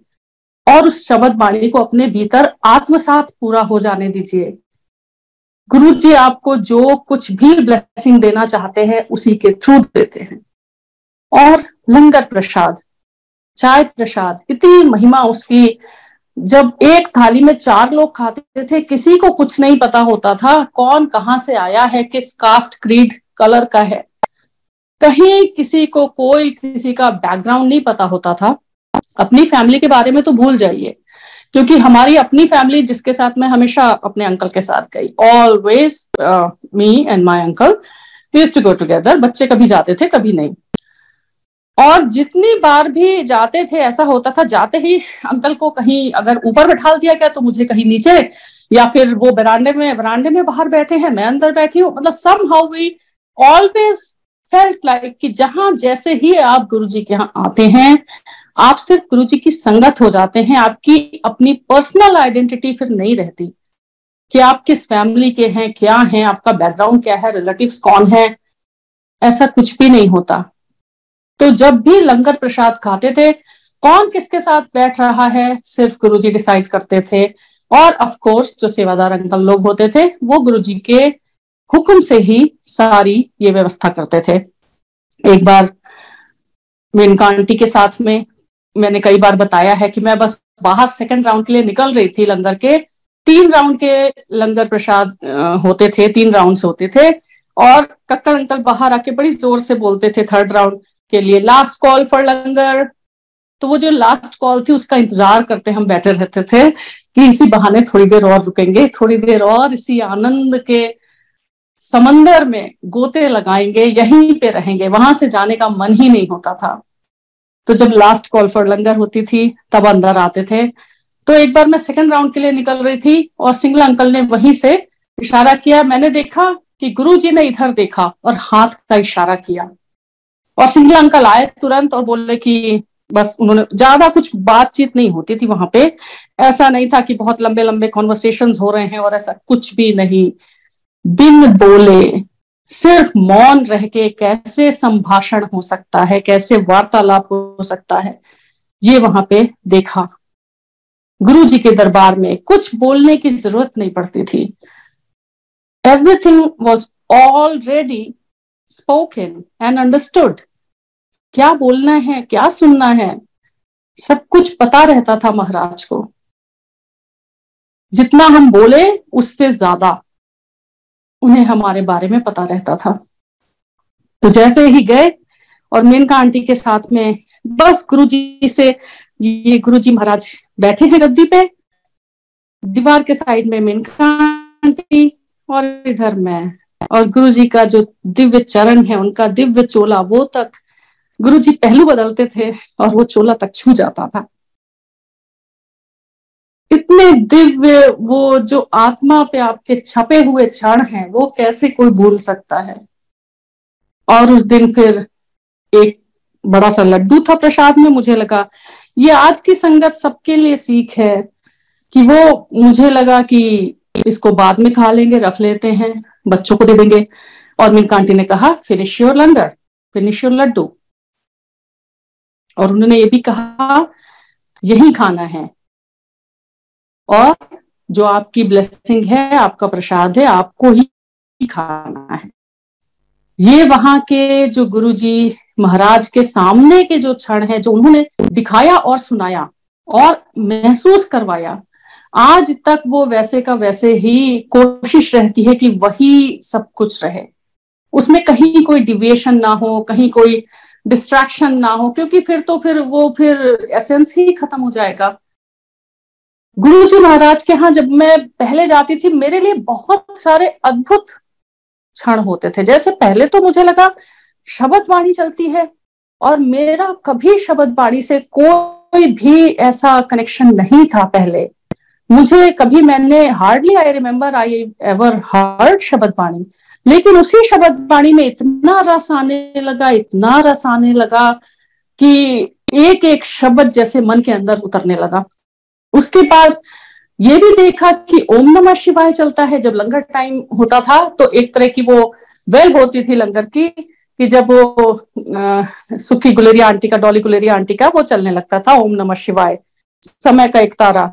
और उस शब्द वाणी को अपने भीतर आत्मसात पूरा हो जाने दीजिए। गुरु जी आपको जो कुछ भी ब्लेसिंग देना चाहते हैं उसी के थ्रू देते हैं। और लंगर प्रसाद, चाय प्रसाद, इतनी महिमा उसकी। जब एक थाली में 4 लोग खाते थे, किसी को कुछ नहीं पता होता था कौन कहाँ से आया है, किस कास्ट, क्रीड, कलर का है, कहीं किसी को कोई किसी का बैकग्राउंड नहीं पता होता था। अपनी फैमिली के बारे में तो भूल जाइए, क्योंकि हमारी अपनी फैमिली जिसके साथ मैं हमेशा अपने अंकल के साथ गई, always me and my uncle used to go together. बच्चे कभी जाते थे कभी नहीं, और जितनी बार भी जाते थे ऐसा होता था, जाते ही अंकल को कहीं अगर ऊपर बैठा दिया गया तो मुझे कहीं नीचे, या फिर वो बरामदे में बाहर बैठे हैं, मैं अंदर बैठी हूँ। मतलब somehow we always felt like कि जहां जैसे ही आप गुरुजी के यहाँ आते हैं, आप सिर्फ गुरुजी की संगत हो जाते हैं। आपकी अपनी पर्सनल आइडेंटिटी फिर नहीं रहती कि आप किस फैमिली के हैं, क्या हैं, आपका बैकग्राउंड क्या है, रिलेटिव्स कौन है, ऐसा कुछ भी नहीं होता। तो जब भी लंगर प्रसाद खाते थे, कौन किसके साथ बैठ रहा है सिर्फ गुरुजी डिसाइड करते थे। और ऑफ कोर्स जो सेवादार अंकल लोग होते थे वो गुरुजी के हुक्म से ही सारी ये व्यवस्था करते थे। एक बार मेनका आंटी के साथ में मैंने कई बार बताया है कि मैं बस बाहर सेकंड राउंड के लिए निकल रही थी। लंगर के 3 राउंड के लंगर प्रसाद होते थे, 3 राउंड्स होते थे, और कक्कड़ अंकल बाहर आके बड़ी जोर से बोलते थे थर्ड राउंड के लिए, लास्ट कॉल फॉर लंगर। तो वो जो लास्ट कॉल थी उसका इंतजार करते हम बैठे रहते थे कि इसी बहाने थोड़ी देर और रुकेंगे, थोड़ी देर और इसी आनंद के समंदर में गोते लगाएंगे, यहीं पे रहेंगे, वहां से जाने का मन ही नहीं होता था। तो जब लास्ट कॉल फॉर लंगर होती थी तब अंदर आते थे। तो एक बार मैं सेकंड राउंड के लिए निकल रही थी और सिंगला अंकल ने वहीं से इशारा किया। मैंने देखा कि गुरुजी ने इधर देखा और हाथ का इशारा किया, और सिंगला अंकल आए तुरंत और बोले कि बस उन्होंने, ज्यादा कुछ बातचीत नहीं होती थी वहां पे, ऐसा नहीं था कि बहुत लंबे लंबे कॉन्वर्सेशंस हो रहे हैं, और ऐसा कुछ भी नहीं। बिन बोले सिर्फ मौन रह के कैसे संभाषण हो सकता है, कैसे वार्तालाप हो सकता है, ये वहां पे देखा। गुरु जी के दरबार में कुछ बोलने की जरूरत नहीं पड़ती थी। Everything was already spoken and understood. क्या बोलना है, क्या सुनना है, सब कुछ पता रहता था महाराज को। जितना हम बोले उससे ज्यादा उन्हें हमारे बारे में पता रहता था। तो जैसे ही गए और मेनका आंटी के साथ में बस गुरुजी से, ये गुरुजी महाराज बैठे हैं गद्दी पे, दीवार के साइड में मेनका आंटी और इधर मैं, और गुरुजी का जो दिव्य चरण है, उनका दिव्य चोला, वो तक गुरुजी पहलू बदलते थे और वो चोला तक छू जाता था। इतने दिव्य वो जो आत्मा पे आपके छपे हुए क्षण हैं, वो कैसे कोई भूल सकता है। और उस दिन फिर एक बड़ा सा लड्डू था प्रसाद में। मुझे लगा ये आज की संगत सबके लिए सीख है कि वो, मुझे लगा कि इसको बाद में खा लेंगे, रख लेते हैं, बच्चों को दे देंगे। और मेनका आंटी ने कहा finish your langar, finish your laddoo. और उन्होंने ये भी कहा यही खाना है, और जो आपकी ब्लेसिंग है, आपका प्रसाद है, आपको ही खाना है। ये वहां के जो गुरुजी महाराज के सामने के जो क्षण है, जो उन्होंने दिखाया और सुनाया और महसूस करवाया, आज तक वो वैसे का वैसे ही कोशिश रहती है कि वही सब कुछ रहे, उसमें कहीं कोई डिविएशन ना हो, कहीं कोई डिस्ट्रैक्शन ना हो, क्योंकि फिर एसेंस ही खत्म हो जाएगा। गुरुजी महाराज के यहाँ जब मैं पहले जाती थी, मेरे लिए बहुत सारे अद्भुत क्षण होते थे। जैसे पहले तो मुझे लगा शब्द वाणी चलती है, और मेरा कभी शब्द वाणी से कोई भी ऐसा कनेक्शन नहीं था पहले। मुझे कभी, मैंने hardly I remember I ever heard शब्द वाणी, लेकिन उसी शब्द वाणी में इतना रस आने लगा, इतना रस आने लगा कि एक एक शब्द जैसे मन के अंदर उतरने लगा। उसके बाद ये भी देखा कि ओम नमः शिवाय चलता है। जब लंगर टाइम होता था तो एक तरह की वो वेल होती थी लंगर की, कि जब वो सुखी गुलेरिया आंटी का, डॉली गुलेरिया आंटी का वो चलने लगता था ओम नमः शिवाय, समय का एक तारा,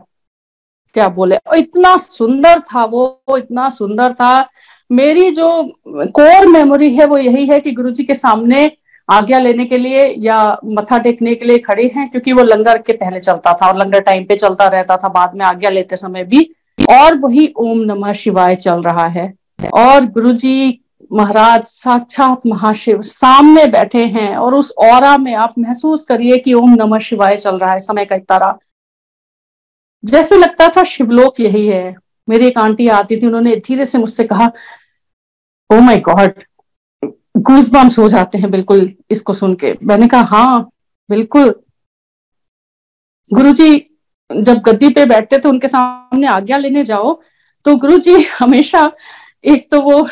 क्या बोले। और इतना सुंदर था वो, इतना सुंदर था। मेरी जो कोर मेमोरी है वो यही है कि गुरुजी के सामने आज्ञा लेने के लिए या मत्था टेकने के लिए खड़े हैं, क्योंकि वो लंगर के पहले चलता था और लंगर टाइम पे चलता रहता था, बाद में आज्ञा लेते समय भी, और वही ओम नमः शिवाय चल रहा है। और गुरुजी महाराज साक्षात महाशिव सामने बैठे हैं, और उस ऑरा में आप महसूस करिए कि ओम नमः शिवाय चल रहा है, समय का एक तारा। जैसे लगता था शिवलोक यही है। मेरी एक आंटी आती थी, उन्होंने धीरे से मुझसे कहा, ओ माय गॉड, गूज़बम्स हो जाते हैं बिल्कुल इसको सुन के। मैंने कहा हाँ बिल्कुल। गुरुजी जब गद्दी पे बैठते थे, उनके सामने आज्ञा लेने जाओ तो गुरुजी हमेशा, एक तो वो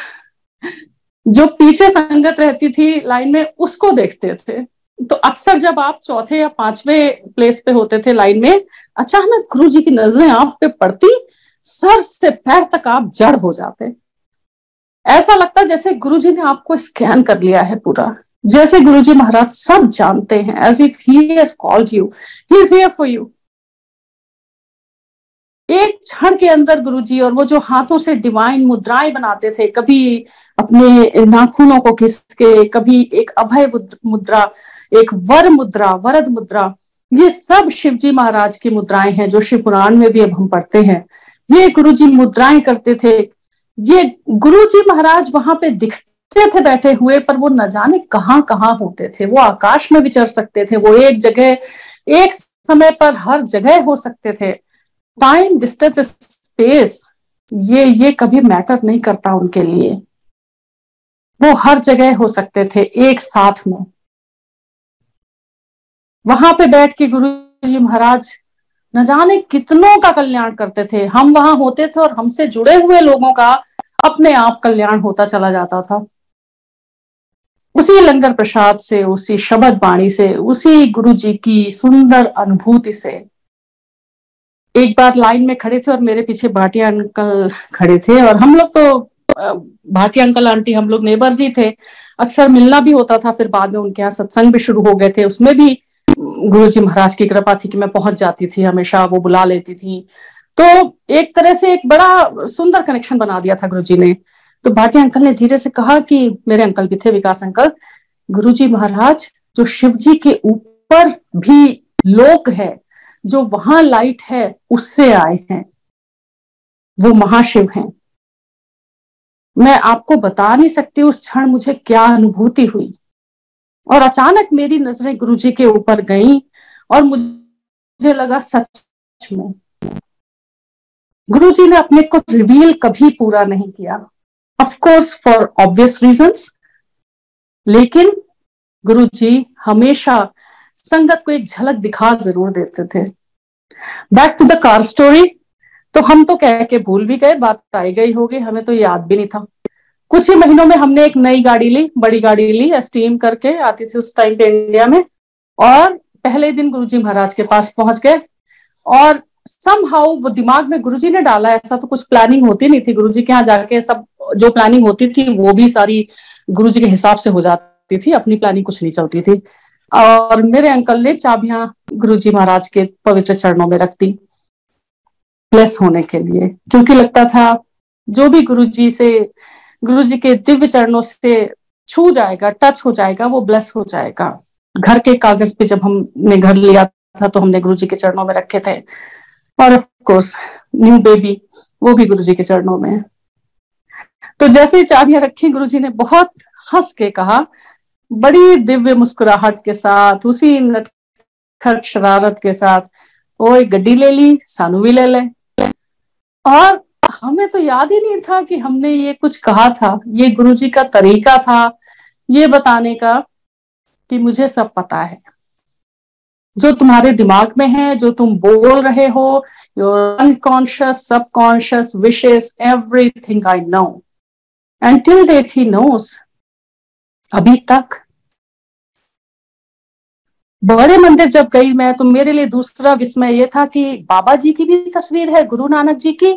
जो पीछे संगत रहती थी लाइन में, उसको देखते थे। तो अक्सर जब आप चौथे या पांचवें प्लेस पे होते थे लाइन में, अचानक गुरुजी की नजरें आप पे पड़ती, सर से पैर तक आप जड़ हो जाते। ऐसा लगता जैसे गुरुजी ने आपको स्कैन कर लिया है पूरा, जैसे गुरुजी महाराज सब जानते हैं, as if he has called you, he is here for you. एक क्षण के अंदर गुरुजी, और वो जो हाथों से डिवाइन मुद्राएं बनाते थे, कभी अपने नाखूनों को घिस के, कभी एक अभय मुद्रा, एक वर मुद्रा, वरद मुद्रा, ये सब शिवजी महाराज की मुद्राएं हैं जो शिव पुराण में भी अब हम पढ़ते हैं। ये गुरुजी मुद्राएं करते थे। ये गुरुजी महाराज वहां पे दिखते थे बैठे हुए, पर वो न जाने कहाँ कहाँ होते थे। वो आकाश में विचर सकते थे, वो एक जगह एक समय पर हर जगह हो सकते थे। टाइम, डिस्टेंस, स्पेस, ये कभी मैटर नहीं करता उनके लिए। वो हर जगह हो सकते थे एक साथ में। वहां पे बैठ के गुरुजी महाराज न जाने कितनों का कल्याण करते थे। हम वहां होते थे और हमसे जुड़े हुए लोगों का अपने आप कल्याण होता चला जाता था, उसी लंगर प्रसाद से, उसी शब्द वाणी से, उसी गुरुजी की सुंदर अनुभूति से। एक बार लाइन में खड़े थे और मेरे पीछे भाटिया अंकल खड़े थे, और हम लोग तो भाटिया अंकल आंटी हम लोग नेबर्स ही थे, अक्सर मिलना भी होता था। फिर बाद में उनके यहाँ सत्संग भी शुरू हो गए थे, उसमें भी गुरुजी महाराज की कृपा थी कि मैं पहुंच जाती थी, हमेशा वो बुला लेती थी। तो एक तरह से एक बड़ा सुंदर कनेक्शन बना दिया था गुरुजी ने। तो भाटिया अंकल ने धीरे से कहा कि, मेरे अंकल भी थे विकास अंकल, गुरुजी महाराज जो शिव जी के ऊपर भी लोक है, जो वहां लाइट है, उससे आए हैं, वो महाशिव हैं। मैं आपको बता नहीं सकती उस क्षण मुझे क्या अनुभूति हुई। और अचानक मेरी नजरें गुरुजी के ऊपर गईं और मुझे लगा सच में गुरुजी ने अपने को रिवील कभी पूरा नहीं किया, of course for obvious reasons, लेकिन गुरुजी हमेशा संगत को एक झलक दिखा जरूर देते थे। Back to the car story. तो हम तो कह के भूल भी गए, बात आई गई होगी, हमें तो याद भी नहीं था। कुछ ही महीनों में हमने एक नई गाड़ी ली, बड़ी गाड़ी ली, एस्टीम करके आती थी उस टाइम पे इंडिया में। और पहले दिन गुरुजी महाराज के पास पहुंच गए और समहाउ वो दिमाग में गुरुजी ने डाला, ऐसा तो कुछ प्लानिंग होती नहीं थी, गुरुजी के यहाँ जाके सब जो प्लानिंग होती थी वो भी सारी गुरुजी के हिसाब से हो जाती थी, अपनी प्लानिंग कुछ नहीं चलती थी। और मेरे अंकल ने चाबियां गुरुजी महाराज के पवित्र चरणों में रख दी ब्लेस होने के लिए, क्योंकि लगता था जो भी गुरुजी के दिव्य चरणों से छू जाएगा, टच हो जाएगा, वो ब्लेस हो जाएगा। घर के कागज पे जब हमने घर लिया था तो हमने गुरुजी के चरणों में रखे थे, और ऑफ कोर्स न्यू बेबी वो भी गुरुजी के चरणों में। तो जैसे ही चाबियां रखी, गुरुजी ने बहुत हंस के कहा, बड़ी दिव्य मुस्कुराहट के साथ, उसी नटखट शरारत के साथ, ओए गड्डी ले ली, सानू भी ले ले। और हमें तो याद ही नहीं था कि हमने ये कुछ कहा था। ये गुरुजी का तरीका था ये बताने का कि मुझे सब पता है, जो तुम्हारे दिमाग में है, जो तुम बोल रहे हो, your unconscious subconscious wishes, everything I know, and till date he knows. अभी तक बड़े मंदिर जब गई मैं, तो मेरे लिए दूसरा विस्मय ये था कि बाबा जी की भी तस्वीर है, गुरु नानक जी की,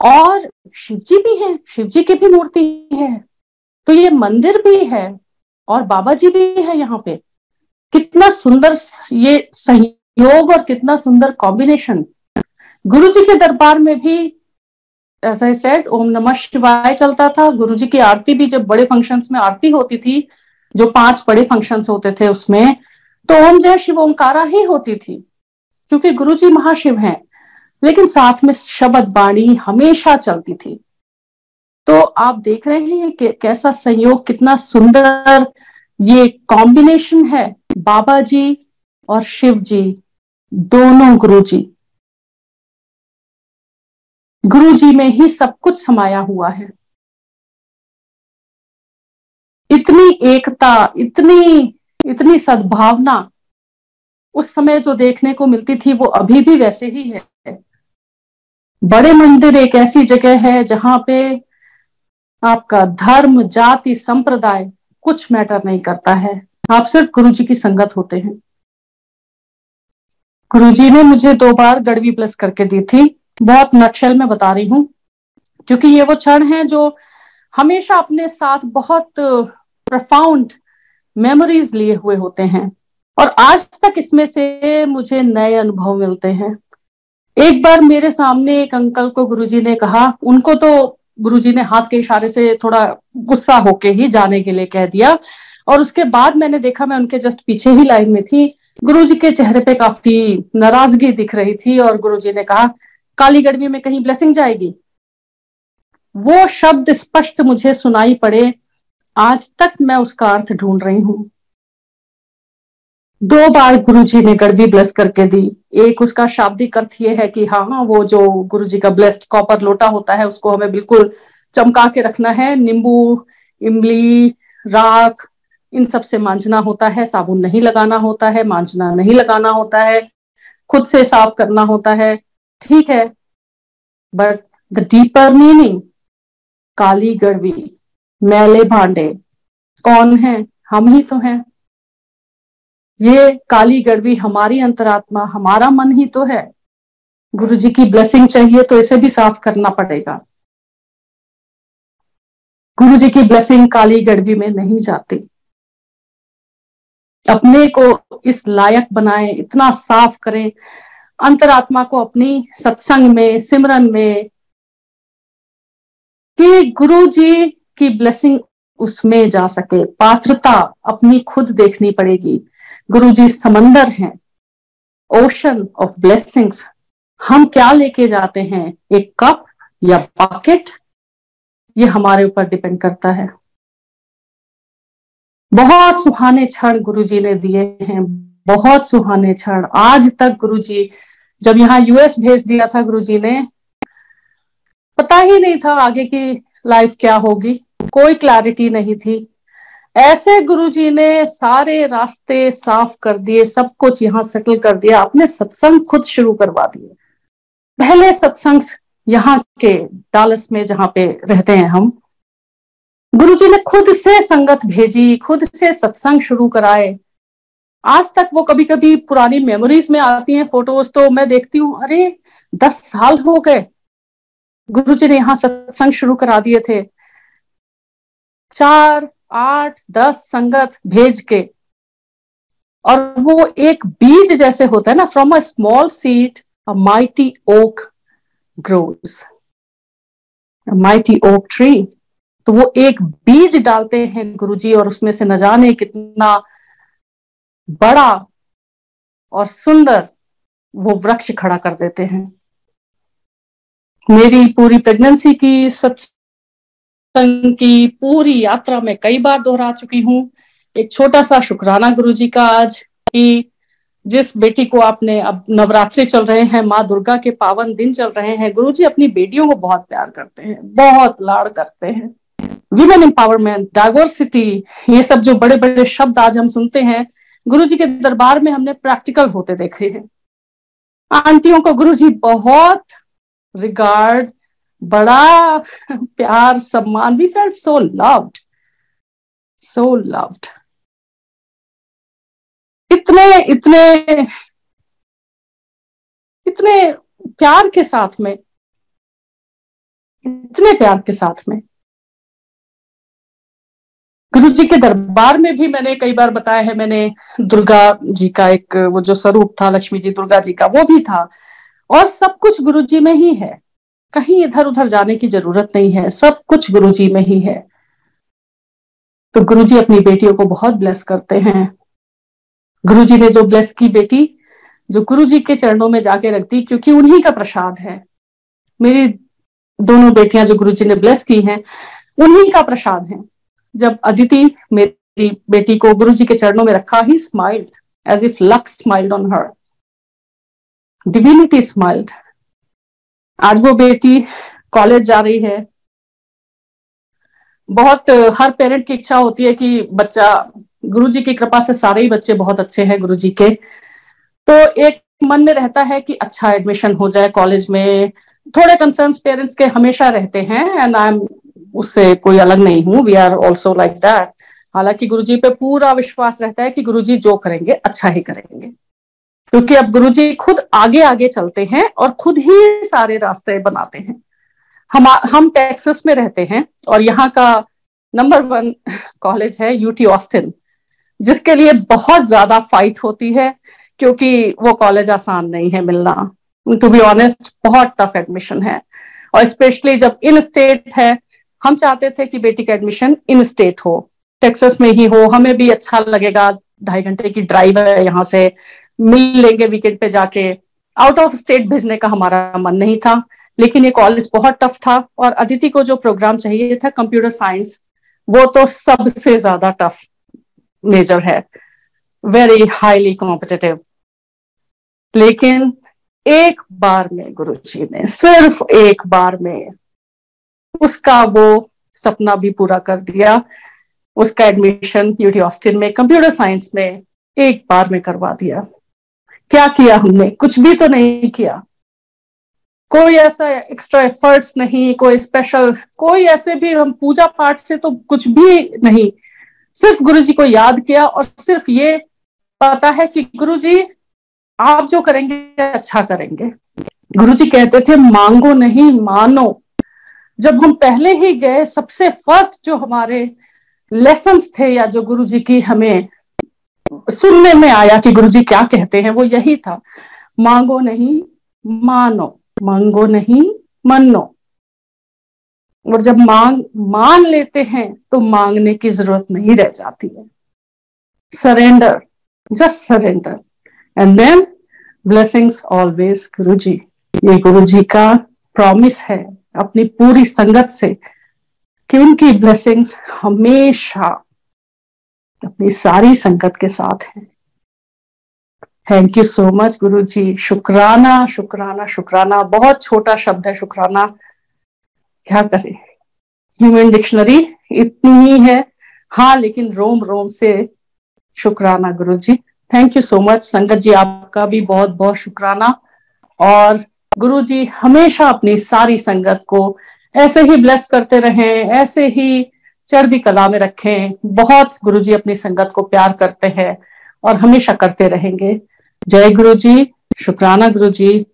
और शिव जी भी हैं, शिव जी की भी मूर्ति है। तो ये मंदिर भी है और बाबा जी भी है यहाँ पे। कितना सुंदर ये संयोग और कितना सुंदर कॉम्बिनेशन। गुरु जी के दरबार में भी एज आई सेड ओम नमः शिवाय चलता था। गुरु जी की आरती भी, जब बड़े फंक्शंस में आरती होती थी, जो 5 बड़े फंक्शंस होते थे उसमें, तो ओम जय शिव ओमकारा ही होती थी, क्योंकि गुरु जी महाशिव हैं। लेकिन साथ में शब्द वाणी हमेशा चलती थी। तो आप देख रहे हैं कि कैसा संयोग, कितना सुंदर ये कॉम्बिनेशन है, बाबा जी और शिव जी, दोनों गुरु जी में ही सब कुछ समाया हुआ है। इतनी एकता, इतनी सद्भावना उस समय जो देखने को मिलती थी, वो अभी भी वैसे ही है। बड़े मंदिर एक ऐसी जगह है जहां पे आपका धर्म, जाति, संप्रदाय कुछ मैटर नहीं करता है, आप सिर्फ गुरुजी की संगत होते हैं। गुरुजी ने मुझे 2 बार गड़वी ब्लेस करके दी थी। बहुत नटशेल में बता रही हूं, क्योंकि ये वो क्षण है जो हमेशा अपने साथ बहुत प्रोफाउंड मेमोरीज लिए हुए होते हैं, और आज तक इसमें से मुझे नए अनुभव मिलते हैं। एक बार मेरे सामने एक अंकल को गुरुजी ने कहा, उनको तो गुरुजी ने हाथ के इशारे से थोड़ा गुस्सा होके ही जाने के लिए कह दिया, और उसके बाद मैंने देखा, मैं उनके जस्ट पीछे ही लाइन में थी, गुरुजी के चेहरे पे काफी नाराजगी दिख रही थी, और गुरुजी ने कहा, काली गड़वी में कहीं ब्लेसिंग जाएगी। वो शब्द स्पष्ट मुझे सुनाई पड़े, आज तक मैं उसका अर्थ ढूंढ रही हूं। 2 बार गुरुजी ने गड़वी ब्लेस करके दी। एक उसका शाब्दिक अर्थ ये है कि हाँ, वो जो गुरुजी का ब्लेस्ड कॉपर लोटा होता है, उसको हमें बिल्कुल चमका के रखना है, नींबू, इमली, राख, इन सब से मांजना होता है, साबुन नहीं लगाना होता है, मांजना नहीं लगाना होता है, खुद से साफ करना होता है, ठीक है। बट द डीपर मीनिंग, काली गड़वी, मैले भांडे कौन है? हम ही तो हैं। ये काली गड़वी हमारी अंतरात्मा, हमारा मन ही तो है। गुरुजी की ब्लेसिंग चाहिए तो इसे भी साफ करना पड़ेगा। गुरु जी की ब्लेसिंग काली गड़बी में नहीं जाती। अपने को इस लायक बनाएं, इतना साफ करें अंतरात्मा को अपनी सत्संग में, सिमरन में, कि गुरु जी की ब्लेसिंग उसमें जा सके। पात्रता अपनी खुद देखनी पड़ेगी। गुरु जी समंदर हैं, ओशन ऑफ ब्लेसिंग्स। हम क्या लेके जाते हैं, एक कप या बकेट, ये हमारे ऊपर डिपेंड करता है। बहुत सुहाने क्षण गुरुजी ने दिए हैं, बहुत सुहाने क्षण। आज तक गुरुजी, जब यहाँ यूएस भेज दिया था गुरुजी ने, पता ही नहीं था आगे की लाइफ क्या होगी, कोई क्लैरिटी नहीं थी। ऐसे गुरुजी ने सारे रास्ते साफ कर दिए, सब कुछ यहाँ सेटल कर दिया, अपने सत्संग खुद शुरू करवा दिए। पहले सत्संग यहाँ के डालस में जहाँ पे रहते हैं हम, गुरुजी ने खुद से संगत भेजी, खुद से सत्संग शुरू कराए। आज तक वो कभी कभी पुरानी मेमोरीज में आती हैं फोटोज, तो मैं देखती हूँ, अरे 10 साल हो गए गुरुजी ने यहाँ सत्संग शुरू करा दिए थे। 4, 8, 10 संगत भेज के, और वो एक बीज जैसे होता है ना, from a small seed a mighty oak grows, a mighty oak tree. तो वो एक बीज डालते हैं गुरुजी, और उसमें से न जाने कितना बड़ा और सुंदर वो वृक्ष खड़ा कर देते हैं। मेरी पूरी प्रेगनेंसी की, सत्संग की पूरी यात्रा में कई बार दोहरा चुकी हूँ। एक छोटा सा शुक्राना गुरुजी का आज, कि जिस बेटी को आपने, अब नवरात्रि चल रहे हैं, माँ दुर्गा के पावन दिन चल रहे हैं, गुरुजी अपनी बेटियों को बहुत प्यार करते हैं, बहुत लाड़ करते हैं। विमेन एम्पावरमेंट, डाइवर्सिटी, ये सब जो बड़े बड़े शब्द आज हम सुनते हैं, गुरुजी के दरबार में हमने प्रैक्टिकल होते देखे हैं। आंटियों को गुरुजी बहुत रिगार्ड, बड़ा प्यार, सम्मान। We felt so loved, so loved. इतने इतने इतने प्यार के साथ में, इतने प्यार के साथ में। गुरु जी के दरबार में भी मैंने कई बार बताया है, मैंने दुर्गा जी का एक वो जो स्वरूप था, लक्ष्मी जी दुर्गा जी का, वो भी था। और सब कुछ गुरु जी में ही है, कहीं इधर उधर जाने की जरूरत नहीं है, सब कुछ गुरु जी में ही है। तो गुरु जी अपनी बेटियों को बहुत ब्लेस करते हैं। गुरु जी ने जो ब्लेस की बेटी, जो गुरु जी के चरणों में जाके रख दी, क्योंकि उन्हीं का प्रसाद है। मेरी दोनों बेटियां जो गुरु जी ने ब्लेस की हैं, उन्हीं का प्रसाद है। जब अदिति मेरी बेटी को गुरु जी के चरणों में रखा, he smiled as if luck smiled on her, divinity smiled. आज वो बेटी कॉलेज जा रही है। बहुत, हर पेरेंट की इच्छा होती है कि बच्चा, गुरु जी की कृपा से सारे ही बच्चे बहुत अच्छे हैं गुरु जी के, तो एक मन में रहता है कि अच्छा एडमिशन हो जाए कॉलेज में। थोड़े कंसर्न्स पेरेंट्स के हमेशा रहते हैं, एंड आई एम उससे कोई अलग नहीं हूं, we are also like that. हालांकि गुरुजी पे पूरा विश्वास रहता है कि गुरुजी जो करेंगे अच्छा ही करेंगे, क्योंकि अब गुरुजी खुद आगे आगे चलते हैं और खुद ही सारे रास्ते बनाते हैं। हम टेक्सास में रहते हैं, और यहाँ का नंबर 1 कॉलेज है यूटी ऑस्टिन, जिसके लिए बहुत ज्यादा फाइट होती है, क्योंकि वो कॉलेज आसान नहीं है मिलना। टू बी ऑनेस्ट, बहुत टफ एडमिशन है, और स्पेशली जब इन स्टेट है। हम चाहते थे कि बेटी का एडमिशन इन स्टेट हो, टेक्सास में ही हो, हमें भी अच्छा लगेगा। 2.5 घंटे की ड्राइव है यहाँ से, मिल लेंगे वीकेंड पे जाके। आउट ऑफ स्टेट भेजने का हमारा मन नहीं था, लेकिन ये कॉलेज बहुत टफ था। और अदिति को जो प्रोग्राम चाहिए था कंप्यूटर साइंस, वो तो सबसे ज्यादा टफ मेजर है, वेरी हाईली कॉम्पिटिटिव। लेकिन एक बार में गुरुजी ने, सिर्फ एक बार में उसका वो सपना भी पूरा कर दिया। उसका एडमिशन यूटी ऑस्टिन में कंप्यूटर साइंस में एक बार में करवा दिया। क्या किया हमने? कुछ भी तो नहीं किया, कोई ऐसा एक्स्ट्रा एफर्ट्स नहीं, कोई स्पेशल, कोई ऐसे भी हम पूजा पाठ से तो कुछ भी नहीं। सिर्फ गुरुजी को याद किया, और सिर्फ ये पता है कि गुरुजी आप जो करेंगे अच्छा करेंगे। गुरुजी कहते थे मांगो नहीं मानो, जब हम पहले ही गए, सबसे फर्स्ट जो हमारे लेसन्स थे या जो गुरुजी की हमें सुनने में आया कि गुरुजी क्या कहते हैं, वो यही था, मांगो नहीं मानो, मांगो नहीं मनो। और जब मान लेते हैं तो मांगने की जरूरत नहीं रह जाती है। Surrender, just surrender, and then blessings always. Guruji, ये गुरुजी का प्रॉमिस है अपनी पूरी संगत से कि उनकी ब्लेसिंग्स हमेशा अपनी सारी संगत के साथ है। थैंक यू सो मच गुरुजी। शुक्राना शुक्राना शुक्राना, बहुत छोटा शब्द है शुक्राना, क्या करें, ह्यूमन डिक्शनरी इतनी ही है, हाँ, लेकिन रोम रोम से शुक्राना Guruji. Thank you so much. संगत जी, आपका भी बहुत बहुत शुक्राना। और गुरुजी हमेशा अपनी सारी संगत को ऐसे ही ब्लेस करते रहें, ऐसे ही चढ़ती कला में रखें। बहुत गुरुजी अपनी संगत को प्यार करते हैं और हमेशा करते रहेंगे। जय गुरुजी, शुक्राना गुरुजी,